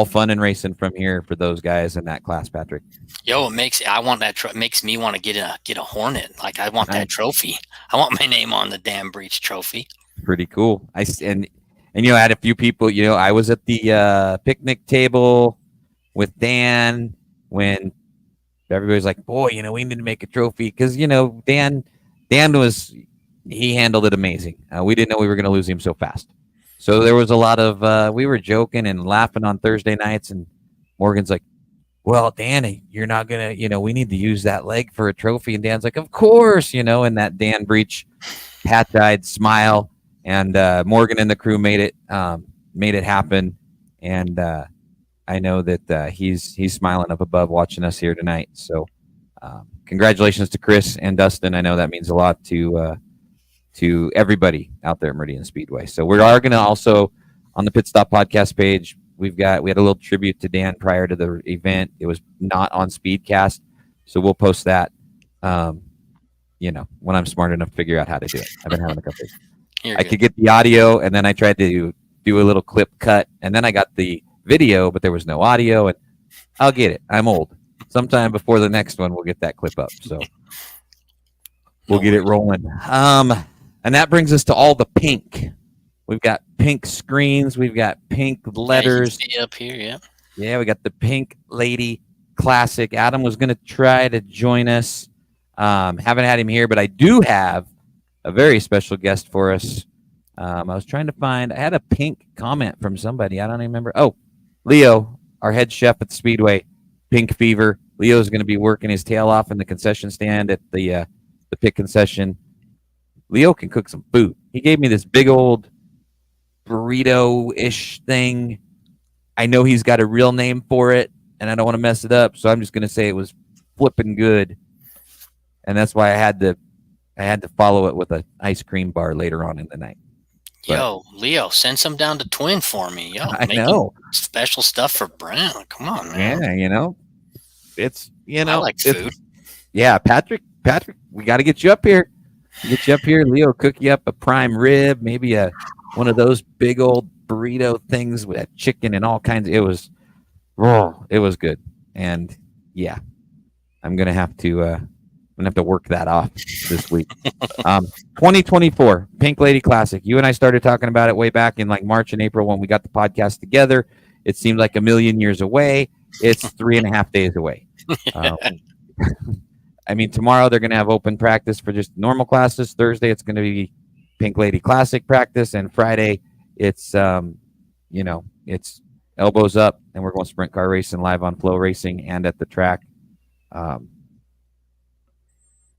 fun and racing from here for those guys in that class, Patrick. Yo, makes me want to get a Hornet. Like, I want that trophy. I want my name on the Dan Breach trophy. Pretty cool. I had a few people. I was at the picnic table with Dan when everybody's like, "Boy, we need to make a trophy," because Dan he handled it amazing. We didn't know we were going to lose him so fast. So there was a lot of we were joking and laughing on Thursday nights, and Morgan's like, "Well, Dan, you're not gonna, we need to use that leg for a trophy." And Dan's like, "Of course," and that Dan Breach hat-eyed smile. And Morgan and the crew made it happen. And I know that he's smiling up above watching us here tonight. So congratulations to Chris and Dustin. I know that means a lot to everybody out there at Meridian Speedway. So we are going to also, on the Pit Stop podcast page, we had a little tribute to Dan prior to the event. It was not on Speedcast, so we'll post that. when I'm smart enough to figure out how to do it. I've been having a couple of You're I good. could get the audio, and then I tried to do a little clip cut, and then I got the video, but there was no audio, and I'll get it. I'm old. Sometime before the next one, we'll get that clip up. So we'll No get it worries. rolling. And that brings us to all the pink. We've got pink screens. We've got pink Yeah, you can letters. see it up here. Yeah. Yeah, we got the Pink Lady Classic. Adam was going to try to join us. Haven't had him here, but I do have a very special guest for us. I was trying to find. I had a pink comment from somebody. I don't even remember. Oh, Leo, our head chef at the Speedway, Pink Fever. Leo's going to be working his tail off in the concession stand at the pit concession. Leo can cook some food. He gave me this big old burrito-ish thing. I know he's got a real name for it, and I don't want to mess it up, so I'm just going to say it was flipping good, and that's why I had to follow it with an ice cream bar later on in the night. Yo, Leo, send some down to Twin for me. Yo, I making know. special stuff for Brown. Come on, man. Yeah, it's I like food. Yeah, Patrick, we got to get you up here. Leo, cook you up a prime rib, maybe one of those big old burrito things with that chicken and all kinds. It was good, and yeah, I'm gonna have to work that off this week. 2024 Pink Lady Classic. You and I started talking about it way back in like March and April when we got the podcast together. It seemed like a million years away. It's 3.5 days away. I mean, tomorrow they're going to have open practice for just normal classes. Thursday it's going to be Pink Lady Classic practice, and Friday it's it's elbows up, and we're going sprint car racing live on Flow Racing and at the track.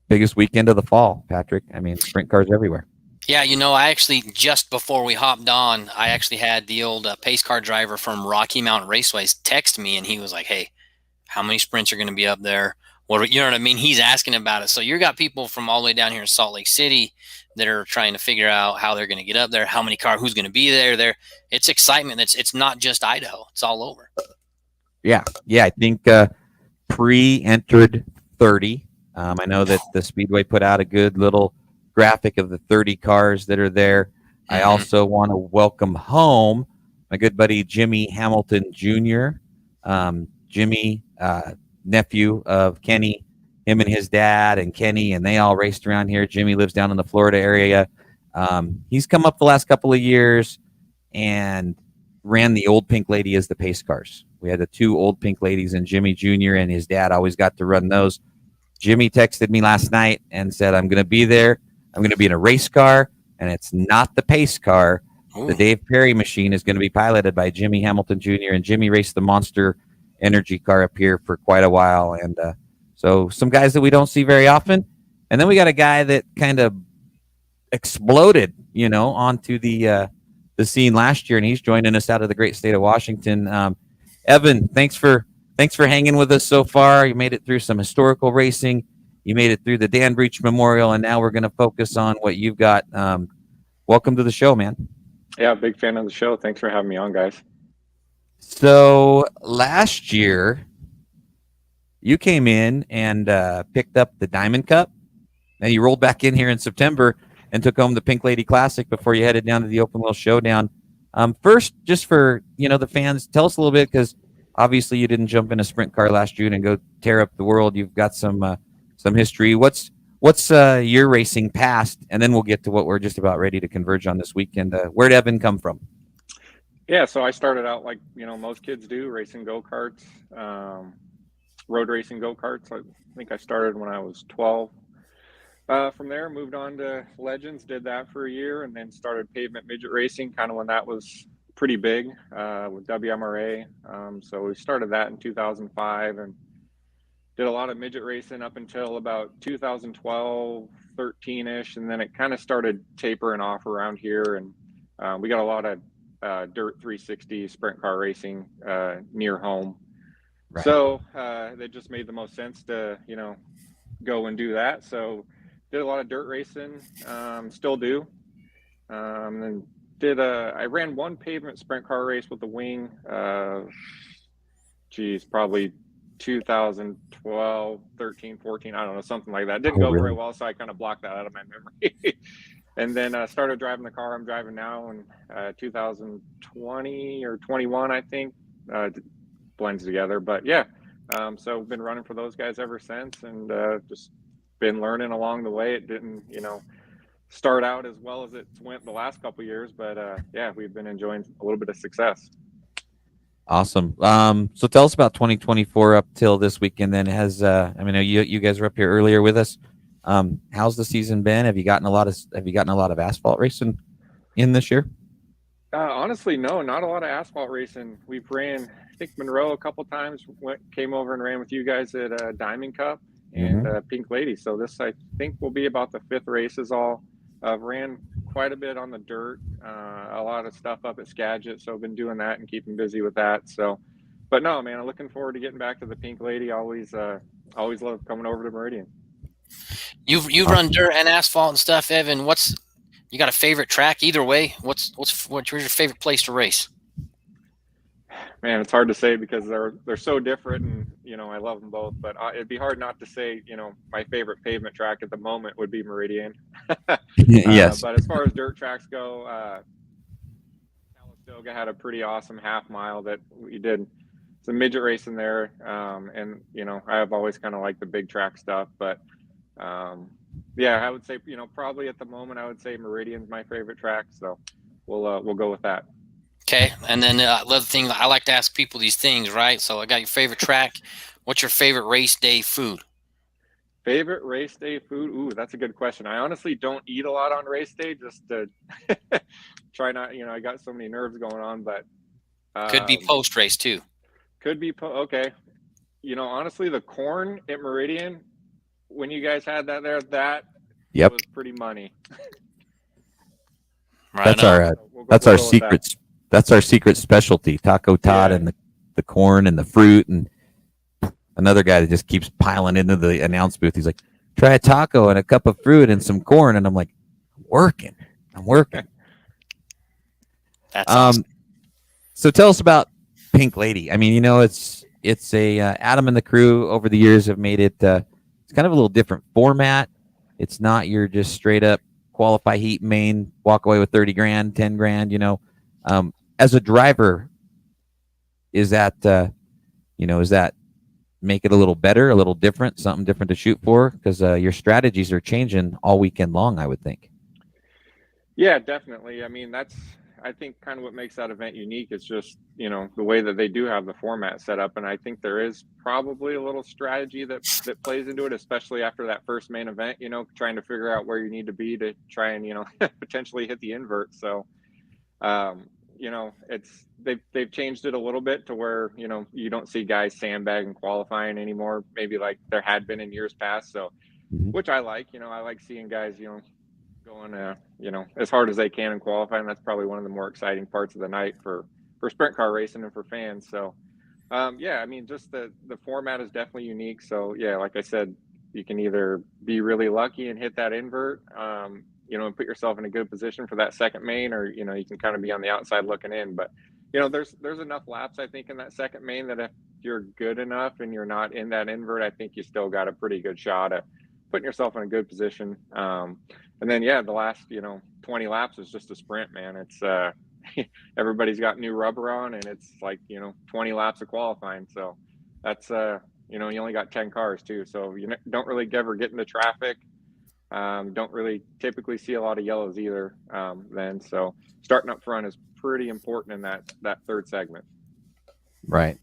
Biggest weekend of the fall, Patrick. I mean, sprint cars everywhere. Yeah, I actually, just before we hopped on, I actually had the old pace car driver from Rocky Mountain Raceways text me, and he was like, hey, how many sprints are going to be up there? You know what I mean? He's asking about it. So you got people from all the way down here in Salt Lake City that are trying to figure out how they're going to get up there, how many cars, who's going to be there. It's excitement. It's not just Idaho. It's all over. Yeah. I think pre-entered 30. I know that the Speedway put out a good little graphic of the 30 cars that are there. Mm-hmm. I also want to welcome home my good buddy Jimmy Hamilton Jr. Jimmy, nephew of Kenny, him and his dad and Kenny, and they all raced around here. Jimmy lives down in the Florida area. He's come up the last couple of years and ran the old Pink Lady as the pace cars. We had the two old Pink Ladies, and Jimmy Jr. and his dad always got to run those. Jimmy texted me last night and said, I'm going to be there. I'm going to be in a race car, and it's not the pace car. Ooh. The Dave Perry machine is going to be piloted by Jimmy Hamilton Jr., and Jimmy raced the Monster Energy car up here for quite a while. And so some guys that we don't see very often. And then we got a guy that kind of exploded, onto the scene last year, and he's joining us out of the great state of Washington. Evan, thanks for hanging with us so far. You made it through some historical racing. You made it through the Dan Breach Memorial, and now we're going to focus on what you've got. Welcome to the show, man. Yeah, big fan of the show. Thanks for having me on, guys. So last year, you came in and picked up the Diamond Cup, and you rolled back in here in September and took home the Pink Lady Classic before you headed down to the Open Wheel Showdown. First, just for the fans, tell us a little bit, because obviously you didn't jump in a sprint car last June and go tear up the world. You've got some history. What's your racing past, and then we'll get to what we're just about ready to converge on this weekend. Where'd Evan come from? Yeah, so I started out like most kids do, racing go-karts, road racing go-karts. I think I started when I was 12. From there, moved on to Legends, did that for a year, and then started pavement midget racing, kind of when that was pretty big with WMRA. So we started that in 2005 and did a lot of midget racing up until about 2012, 13-ish, and then it kind of started tapering off around here, and we got a lot of dirt 360 sprint car racing near home. Right. So it just made the most sense to go and do that. So did a lot of dirt racing, still do, and I ran one pavement sprint car race with the wing, probably 2012, 13, 14, I don't know, something like that. Didn't go very well, so I kind of blocked that out of my memory. And then started driving the car I'm driving now in 2020 or 21, I think. Blends together, but yeah. So been running for those guys ever since, and just been learning along the way. It didn't, start out as well as it went the last couple of years, but yeah, we've been enjoying a little bit of success. Awesome. So tell us about 2024 up till this weekend. Then you guys were up here earlier with us. How's the season been? Have you gotten a lot of asphalt racing in this year? Honestly, no, not a lot of asphalt racing. We've ran, I think, Monroe a couple times. Came over and ran with you guys at Diamond Cup and Pink Lady. So this, I think, will be about the 5th race is all. I've ran quite a bit on the dirt, a lot of stuff up at Skagit. So I've been doing that and keeping busy with that. So, but no, man, I'm looking forward to getting back to the Pink Lady. Always love coming over to Meridian. You've run dirt and asphalt and stuff, Evan. You got a favorite track? Either way, what's your favorite place to race? Man, it's hard to say because they're so different, and I love them both. But it'd be hard not to say, my favorite pavement track at the moment would be Meridian. Yes. But as far as dirt tracks go, Calistoga had a pretty awesome half mile that we did. Some midget racing there, and I've always kind of liked the big track stuff, but. Yeah, I would say, probably at the moment, I would say Meridian's my favorite track. So we'll go with that. Okay. And then the other thing, I like to ask people these things, right? So I got your favorite track. What's your favorite race day food? Favorite race day food? Ooh, that's a good question. I honestly don't eat a lot on race day, just to try not, I got so many nerves going on, but. Could be post race too. Could be. Okay. Honestly, the corn at Meridian, when you guys had that there, that was pretty money. Right. That's our secret. That's our secret specialty, Taco Todd, and the corn and the fruit, and another guy that just keeps piling into the announce booth. He's like, "Try a taco and a cup of fruit and some corn," and I'm like, "I'm working." That's awesome. So tell us about Pink Lady. I mean, it's a Adam and the crew over the years have made it. It's kind of a little different format. It's not your just straight up qualify heat main, walk away with 30 grand, 10 grand, as a driver, is that make it a little better, a little different, something different to shoot for? Because your strategies are changing all weekend long, I would think. Yeah, definitely. I mean, I think kind of what makes that event unique is just, the way that they do have the format set up. And I think there is probably a little strategy that plays into it, especially after that first main event, trying to figure out where you need to be to try and, potentially hit the invert. So, they've changed it a little bit to where, you don't see guys sandbagging qualifying anymore, maybe like there had been in years past. So, which I like, I like seeing guys, going as hard as they can in qualifying. That's probably one of the more exciting parts of the night for sprint car racing and for fans. So I mean, just the format is definitely unique. So yeah, like I said, you can either be really lucky and hit that invert, and put yourself in a good position for that second main, or you can kind of be on the outside looking in. But there's enough laps, I think, in that second main that if you're good enough and you're not in that invert, I think you still got a pretty good shot at putting yourself in a good position. And then, the last, 20 laps is just a sprint, man. It's everybody's got new rubber on, and it's like, 20 laps of qualifying. So that's, you only got 10 cars too. So you don't really ever get into traffic. Don't really typically see a lot of yellows either then. So starting up front is pretty important in that third segment. Right.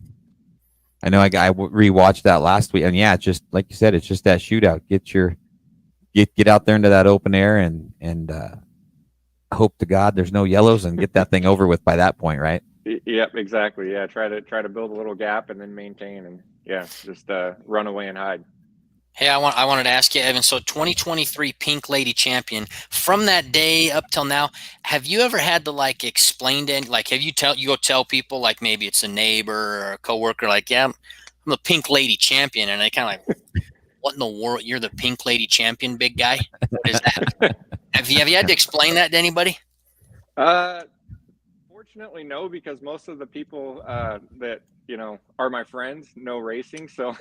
I know I rewatched that last week, and it's just like you said, it's just that shootout. Get out there into that open air and hope to God there's no yellows and get that thing over with by that point, right? Yep, exactly. Yeah, try to build a little gap and then maintain, and just run away and hide. Hey, I wanted to ask you, Evan. So 2023 Pink Lady champion. From that day up till now, have you ever had to explain to have you go tell people, like maybe it's a neighbor or a coworker, like, I'm the Pink Lady champion, and they kind of what in the world? You're the Pink Lady champion, big guy? What is that? Have you had to explain that to anybody? Fortunately, Unfortunately, no, because most of the people that are my friends know racing, so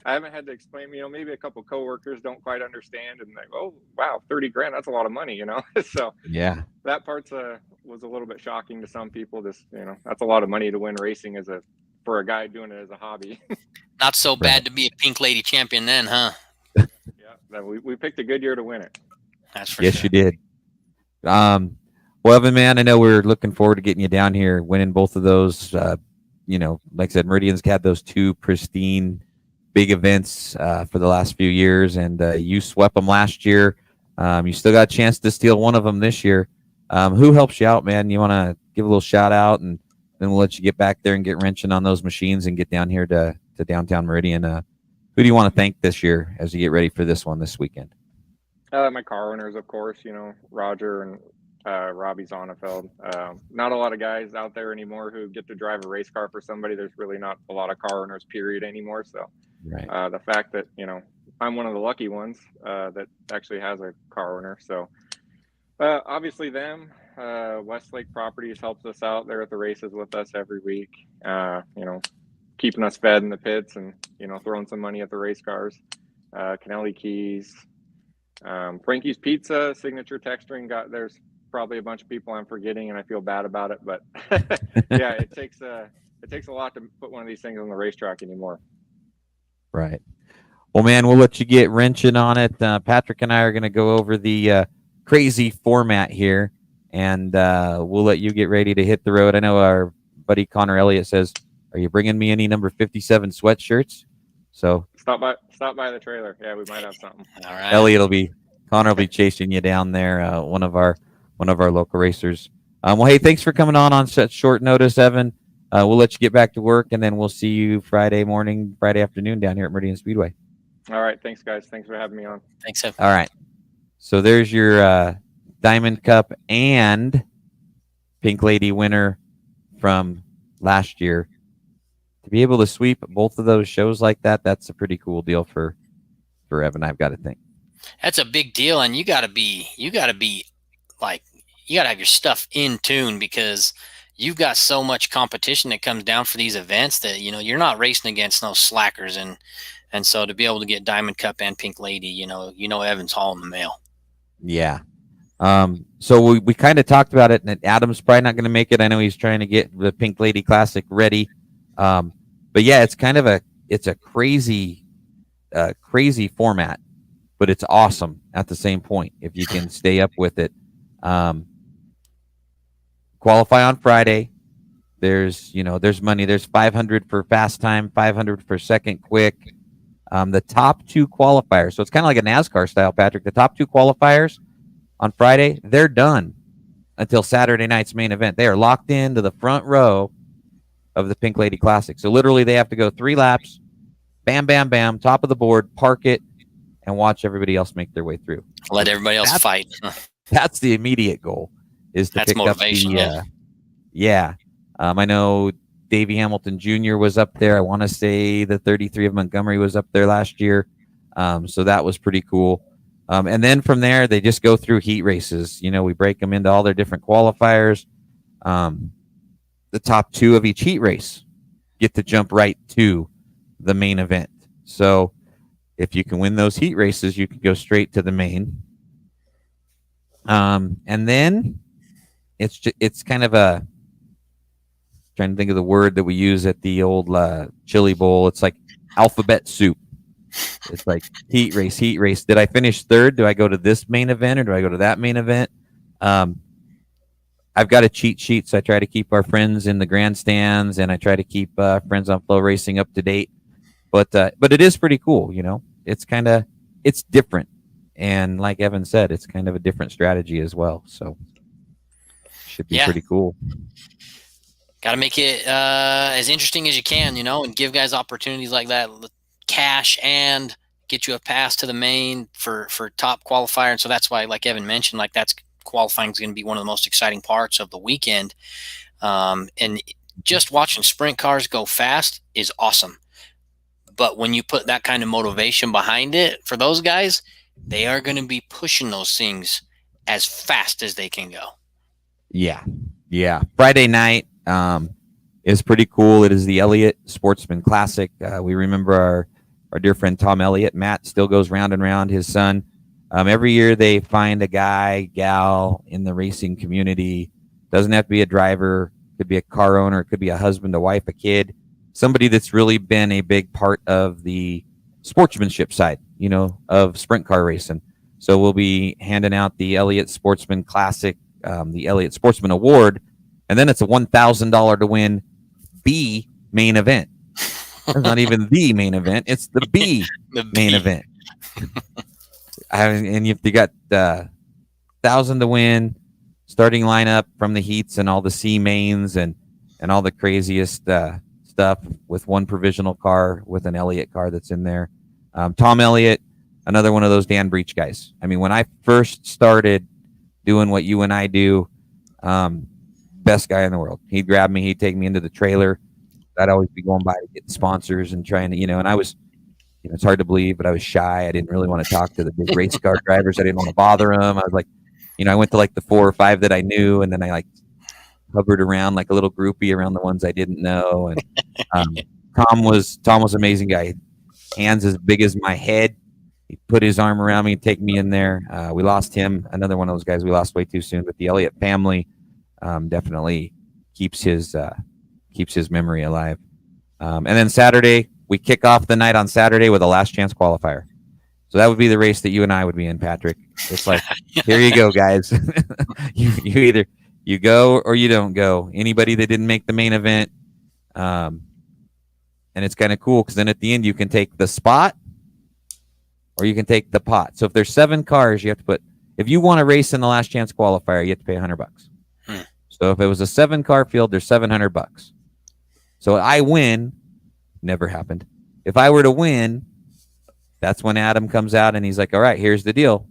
I haven't had to explain. Maybe a couple coworkers don't quite understand, and like, oh wow, 30 grand, that's a lot of money, So Yeah. that part was a little bit shocking to some people. Just that's a lot of money to win racing for a guy doing it as a hobby. Not so bad to be a Pink Lady champion then, huh? Yeah, we picked a good year to win it. That's for Yes, sure. you did. Well, Evan, man, I know we're looking forward to getting you down here, winning both of those. Like I said, Meridian's had those two pristine big events for the last few years, and you swept them last year. You still got a chance to steal one of them this year. Who helps you out, man? You want to give a little shout out, and then we'll let you get back there and get wrenching on those machines and get down here to downtown Meridian. Who do you want to thank this year as you get ready for this one this weekend? My car owners, of course, Roger and Robbie Zonnefeld. Not a lot of guys out there anymore who get to drive a race car for somebody. There's really not a lot of car owners, period, anymore. So Right. the fact that, I'm one of the lucky ones that actually has a car owner. So obviously them, Westlake Properties helps us out. They're at the races with us every week, keeping us fed in the pits and, throwing some money at the race cars. Kennelly Keys, Frankie's Pizza, Signature Texturing. There's probably a bunch of people I'm forgetting, and I feel bad about it. But yeah, it takes a lot to put one of these things on the racetrack anymore. Right. Well, man, we'll let you get wrenching on it. Patrick and I are going to go over the crazy format here, and we'll let you get ready to hit the road. I know our buddy Connor Elliott says, "Are you bringing me any number 57 sweatshirts?" So stop by the trailer. Yeah, we might have something. All right. Connor will be chasing you down there. One of our local racers. Well, hey, thanks for coming on such short notice, Evan. We'll let you get back to work, and then we'll see you Friday afternoon down here at Meridian Speedway. All right. Thanks, guys. Thanks for having me on. Thanks, Evan. All right. So there's your Diamond Cup and Pink Lady winner from last year. To be able to sweep both of those shows like that, that's a pretty cool deal for Evan, I've got to think. That's a big deal, and you got to have your stuff in tune, because you've got so much competition that comes down for these events that you're not racing against no slackers, and so to be able to get Diamond Cup and Pink Lady, Evan's hauling the mail. Yeah. So we kind of talked about it, and Adam's probably not going to make it. I know he's trying to get the Pink Lady Classic ready. But yeah, it's kind of a crazy format, but it's awesome at the same point if you can stay up with it. Qualify on Friday. There's money. There's 500 for fast time, 500 for second quick. The top two qualifiers. So it's kind of like a NASCAR style, Patrick. The top two qualifiers on Friday, they're done until Saturday night's main event. They are locked into the front row of the Pink Lady Classic. So literally they have to go 3 laps, bam, bam, bam, top of the board, park it, and watch everybody else make their way through. Let everybody else fight. That's the immediate goal, is to pick motivation, up the I know Davey Hamilton Jr. was up there. I want to say the 33 of Montgomery was up there last year. So that was pretty cool. And then from there, they just go through heat races. We break them into all their different qualifiers. The top 2 of each heat race get to jump right to the main event. So if you can win those heat races, you can go straight to the main. And then it's kind of trying to think of the word that we use at the old chili bowl. It's like alphabet soup. It's like heat race. Did I finish third? Do I go to this main event or do I go to that main event? I've got a cheat sheet, so I try to keep our friends in the grandstands, and I try to keep friends on Flow Racing up to date. But it is pretty cool, it's different, and like Evan said, it's kind of a different strategy as well. So should be pretty cool. Got to make it as interesting as you can, and give guys opportunities like that, cash, and get you a pass to the main for top qualifier. And so that's why, like Evan mentioned, that's qualifying is going to be one of the most exciting parts of the weekend. And just watching sprint cars go fast is awesome. But when you put that kind of motivation behind it for those guys, they are going to be pushing those things as fast as they can go. Yeah. Yeah, Friday night is pretty cool. It is the Elliott Sportsman Classic. We remember our dear friend Tom Elliott. Matt still goes round and round, his son. Every year they find a guy, gal in the racing community. Doesn't have to be a driver. Could be a car owner. It could be a husband, a wife, a kid. Somebody that's really been a big part of the sportsmanship side, of sprint car racing. So we'll be handing out the Elliott Sportsman Classic, the Elliott Sportsman Award, and then it's a $1,000 to win B main event. It's not even the main event; it's the B main event. And you got 1,000 to win, starting lineup from the heats and all the C mains and all the craziest stuff with one provisional car with an Elliott car that's in there. Tom Elliott, another one of those Dan Breach guys. I mean, when I first started doing what you and I do, best guy in the world. He'd grab me, he'd take me into the trailer. I'd always be going by to get sponsors and trying to, and I was, it's hard to believe, but I was shy. I didn't really want to talk to the big race car drivers. I didn't want to bother them. I was like, I went to like the 4 or 5 that I knew, and then I like hovered around like a little groupie around the ones I didn't know. And Tom was an amazing guy. Hands as big as my head. He put his arm around me and take me in there. We lost him, another one of those guys we lost way too soon. But the Elliott family definitely keeps his memory alive. And then Saturday, we kick off the night on Saturday with a last chance qualifier. So that would be the race that you and I would be in, Patrick. It's like, here you go, guys. you either you go or you don't go. Anybody that didn't make the main event, and it's kind of cool because then at the end you can take the spot or you can take the pot. So if there's 7 cars, you have to put. If you want to race in the last chance qualifier, you have to pay $100. So if it was a 7-car field, there's $700. So I win. Never happened. If I were to win, that's when Adam comes out and he's like, all right, here's the deal.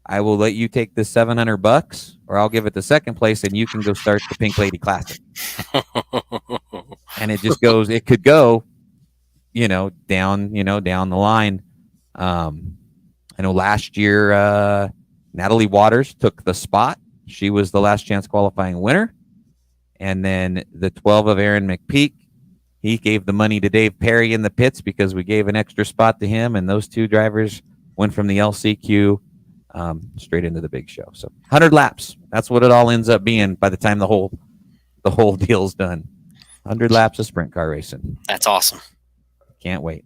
I will let you take the $700 or I'll give it to second place and you can go start the Pink Lady Classic. And it just goes, it could go, down the line. I know last year, Natalie Waters took the spot. She was the last chance qualifying winner. And then the 12 of Aaron McPeak, he gave the money to Dave Perry in the pits because we gave an extra spot to him. And those 2 drivers went from the LCQ straight into the big show. So 100 laps. That's what it all ends up being by the time the whole deal's done. 100 laps of sprint car racing. That's awesome. Can't wait.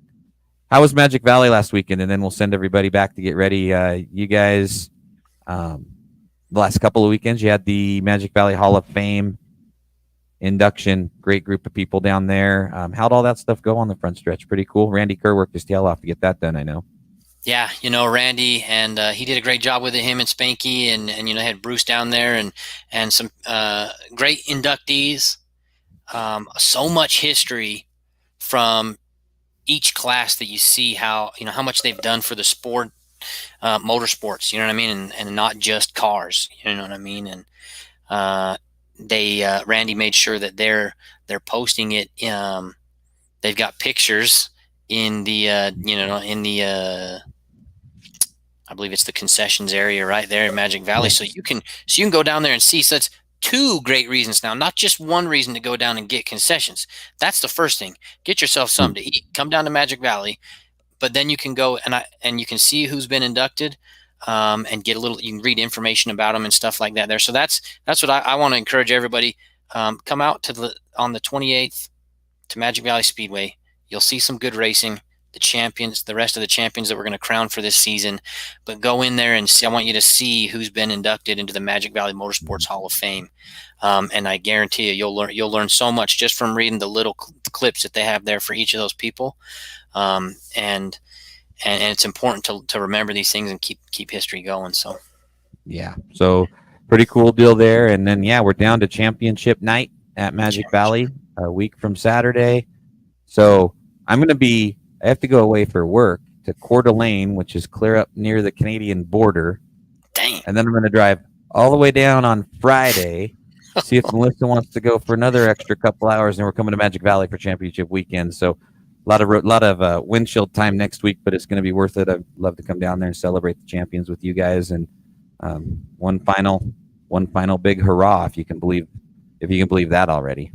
How was Magic Valley last weekend? And then we'll send everybody back to get ready. You guys, the last couple of weekends, you had the Magic Valley Hall of Fame induction. Great group of people down there. How'd all that stuff go on the front stretch? Pretty cool. Randy Kerr worked his tail off to get that done, I know. Yeah, Randy, and he did a great job with it, him and Spanky, and had Bruce down there and some great inductees. So much history from each class that you see how much they've done for the sport, motorsports, you know what I mean? And not just cars, you know what I mean? And Randy made sure that they're posting it. They've got pictures in the I believe it's the concessions area right there in Magic Valley. So you can go down there and see. So that's 2 great reasons now, not just one reason to go down and get concessions. That's the first thing. Get yourself something to eat. Come down to Magic Valley, but then you can go and you can see who's been inducted. And get a little, you can read information about them and stuff like that there. So that's what I want to encourage everybody. Come out on the 28th to Magic Valley Speedway. You'll see some good racing, the champions, the rest of the champions that we're going to crown for this season, but go in there and see. I want you to see who's been inducted into the Magic Valley Motorsports Hall of Fame. And I guarantee you'll learn so much just from reading the little clips that they have there for each of those people. And it's important to remember these things and keep history going. So, yeah. So pretty cool deal there. And then, we're down to championship night at Magic Valley a week from Saturday. So I have to go away for work to Coeur d'Alene, which is clear up near the Canadian border. Dang. And then I'm going to drive all the way down on Friday, see if Melissa wants to go for another extra couple hours. And we're coming to Magic Valley for championship weekend. So a lot of windshield time next week, but it's going to be worth it. I'd love to come down there and celebrate the champions with you guys. And one final big hurrah, if you can believe if you can believe that already.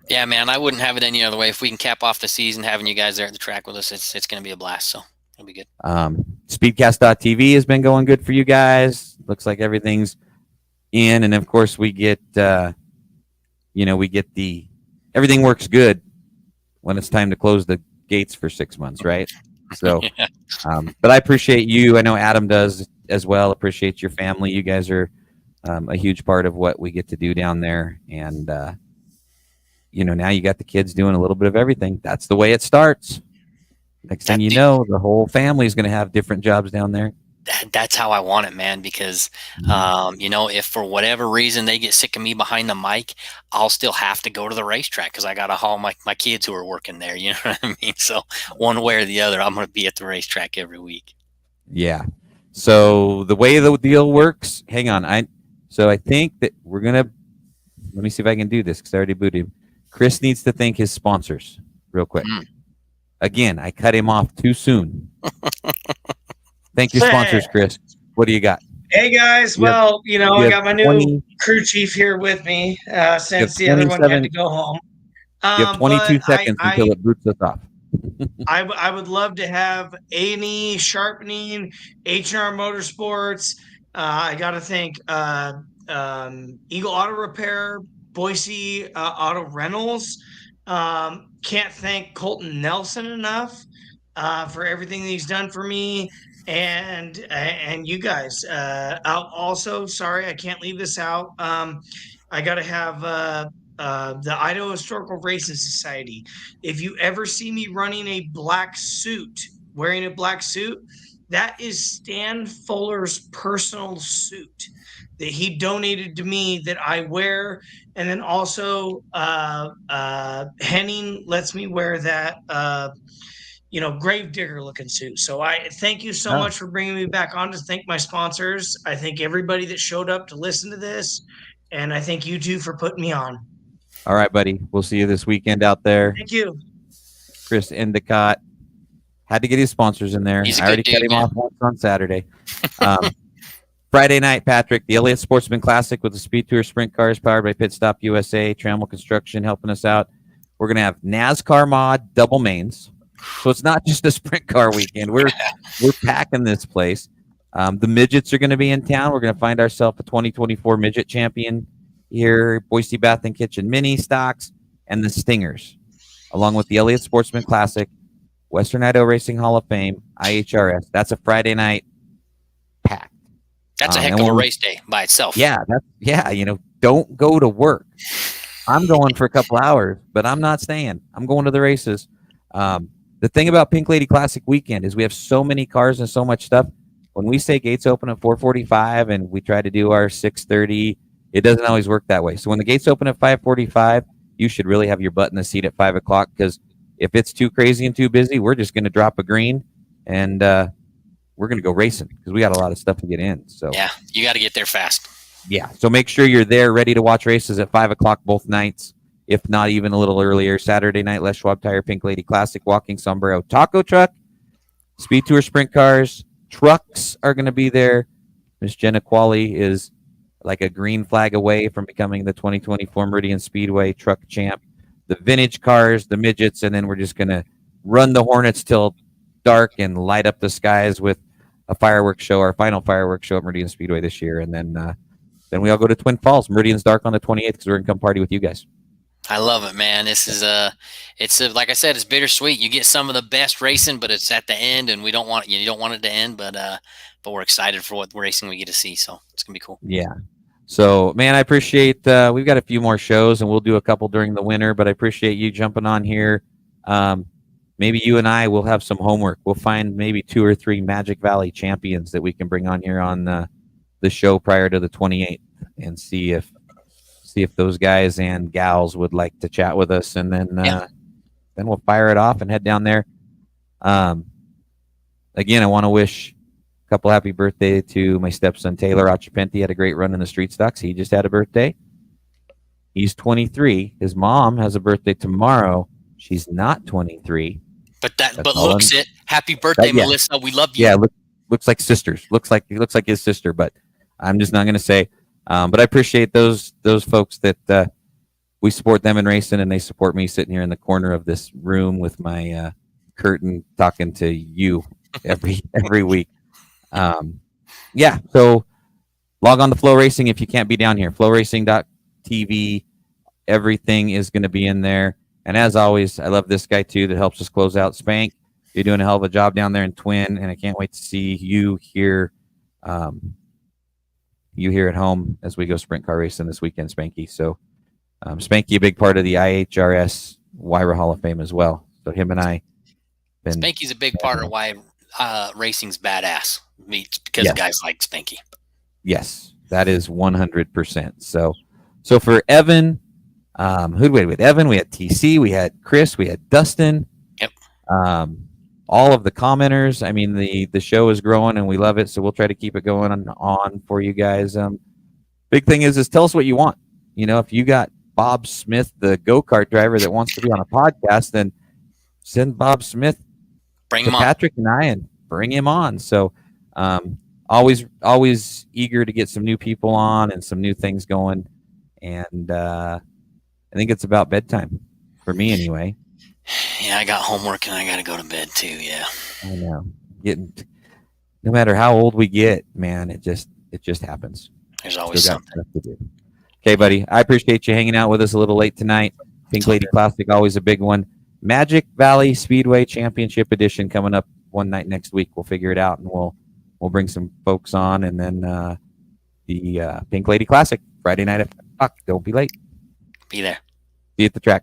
Yeah, man, I wouldn't have it any other way. If we can cap off the season having you guys there at the track with us, it's going to be a blast. So it'll be good. Speedcast.tv has been going good for you guys. Looks like everything's in, and of course we get everything works good when it's time to close the gates for 6 months, right? So, Yeah. But I appreciate you. I know Adam does as well. Appreciate your family. You guys are a huge part of what we get to do down there, and now you got the kids doing a little bit of everything. That's the way it starts. Next thing you know, the whole family is going to have different jobs down there. That's how I want it, man, because, if for whatever reason they get sick of me behind the mic, I'll still have to go to the racetrack because I got to haul my kids who are working there. You know what I mean? So one way or the other, I'm going to be at the racetrack every week. Yeah. So the way the deal works, hang on. I think that we're going to, let me see if I can do this because I already booted him. Chris needs to thank his sponsors real quick. Again, I cut him off too soon. Thank your sponsors, Chris. What do you got? Hey guys, well, I got my new crew chief here with me since the other one had to go home. You have 22 seconds until it boots us off. I would love to have A&E Sharpening, H&R Motorsports. I got to thank Eagle Auto Repair, Boise Auto Rentals. Can't thank Colton Nelson enough for everything that he's done for me. And you guys. Also, sorry, I can't leave this out. I got to have the Idaho Historical Racing Society. If you ever see me running a black suit, wearing a black suit, that is Stan Fuller's personal suit that he donated to me that I wear. And then also Henning lets me wear that gravedigger looking suit. So I thank you so much for bringing me back on to thank my sponsors. I thank everybody that showed up to listen to this. And I thank you two for putting me on. All right, buddy. We'll see you this weekend out there. Thank you. Cris Endicott had to get his sponsors in there. I already cut him off once on Saturday. Friday night, Patrick, the Elliott Sportsman Classic with the Speed Tour Sprint Cars powered by Pit Stop USA, Trammell Construction helping us out. We're going to have NASCAR mod double mains. So it's not just a sprint car weekend. We're packing this place. The midgets are going to be in town. We're going to find ourselves a 2024 midget champion here, Boise Bath and Kitchen mini stocks, and the Stingers, along with the Elliott Sportsman Classic, Western Idaho Racing Hall of Fame, IHRS. That's a Friday night packed. That's a heck of a race day by itself. Yeah, don't go to work. I'm going for a couple hours, but I'm not staying. I'm going to the races. The thing about Pink Lady Classic weekend is we have so many cars and so much stuff. When we say gates open at 4:45 and we try to do our 6:30, it doesn't always work that way. So when the gates open at 5:45, you should really have your butt in the seat at 5 o'clock, because if it's too crazy and too busy, we're just going to drop a green and we're going to go racing because we got a lot of stuff to get in. So yeah, you got to get there fast. Yeah, so make sure you're there ready to watch races at 5 o'clock both nights, if not even a little earlier. Saturday night, Les Schwab Tire Pink Lady Classic, Walking Sombrero Taco Truck, Speed Tour Sprint Cars, trucks are going to be there. Miss Jenna Qualley is like a green flag away from becoming the 2024 Meridian Speedway truck champ. The vintage cars, the midgets, and then we're just going to run the Hornets till dark and light up the skies with a fireworks show, our final fireworks show at Meridian Speedway this year. And then we all go to Twin Falls. Meridian's dark on the 28th because we're going to come party with you guys. I love it, man. This is like I said, it's bittersweet. You get some of the best racing, but it's at the end, and you don't want it to end. But we're excited for what racing we get to see. So it's gonna be cool. Yeah. So, man, I appreciate. We've got a few more shows, and we'll do a couple during the winter. But I appreciate you jumping on here. Maybe you and I will have some homework. We'll find maybe 2 or 3 Magic Valley champions that we can bring on here on the show prior to the 28th, and see if those guys and gals would like to chat with us, and then then we'll fire it off and head down there. Again, I want to wish a couple happy birthday to my stepson Taylor Ochipenti. Had a great run in the street stocks. He just had a birthday. He's 23. His mom has a birthday tomorrow. She's not 23. But looks it. Happy birthday, Melissa. We love you. Yeah, looks like sisters. Looks like his sister, but I'm just not going to say. But I appreciate those folks that we support them in racing, and they support me sitting here in the corner of this room with my curtain talking to you every week. Yeah, so log on to Flow Racing if you can't be down here. FlowRacing.tv. Everything is going to be in there. And as always, I love this guy too that helps us close out. Spank, you're doing a hell of a job down there in Twin, and I can't wait to see you here. You here at home as we go sprint car racing this weekend, Spanky. So Spanky, a big part of the IHRS Wyra Hall of Fame as well. So him and I. Spanky's a big part of why racing's badass. Because guys like Spanky. Yes, that is 100%. So for Evan, who did we have with Evan? We had TC, we had Chris, we had Dustin. Yep. All of the commenters. I mean, the show is growing and we love it. So we'll try to keep it going on for you guys. Big thing is tell us what you want. You know, if you got Bob Smith, the go-kart driver that wants to be on a podcast, then send Bob Smith to Patrick and I and bring him on. So always eager to get some new people on and some new things going. And I think it's about bedtime for me anyway. Yeah, I got homework and I got to go to bed too. Yeah, I know. No matter how old we get, man, it just happens. There's always something stuff to do. Okay, buddy. I appreciate you hanging out with us a little late tonight. Pink Lady Classic, always a big one. Magic Valley Speedway Championship Edition coming up one night next week. We'll figure it out and we'll bring some folks on, and then the Pink Lady Classic Friday night at 5 o'clock. Don't be late. Be there. See you at the track.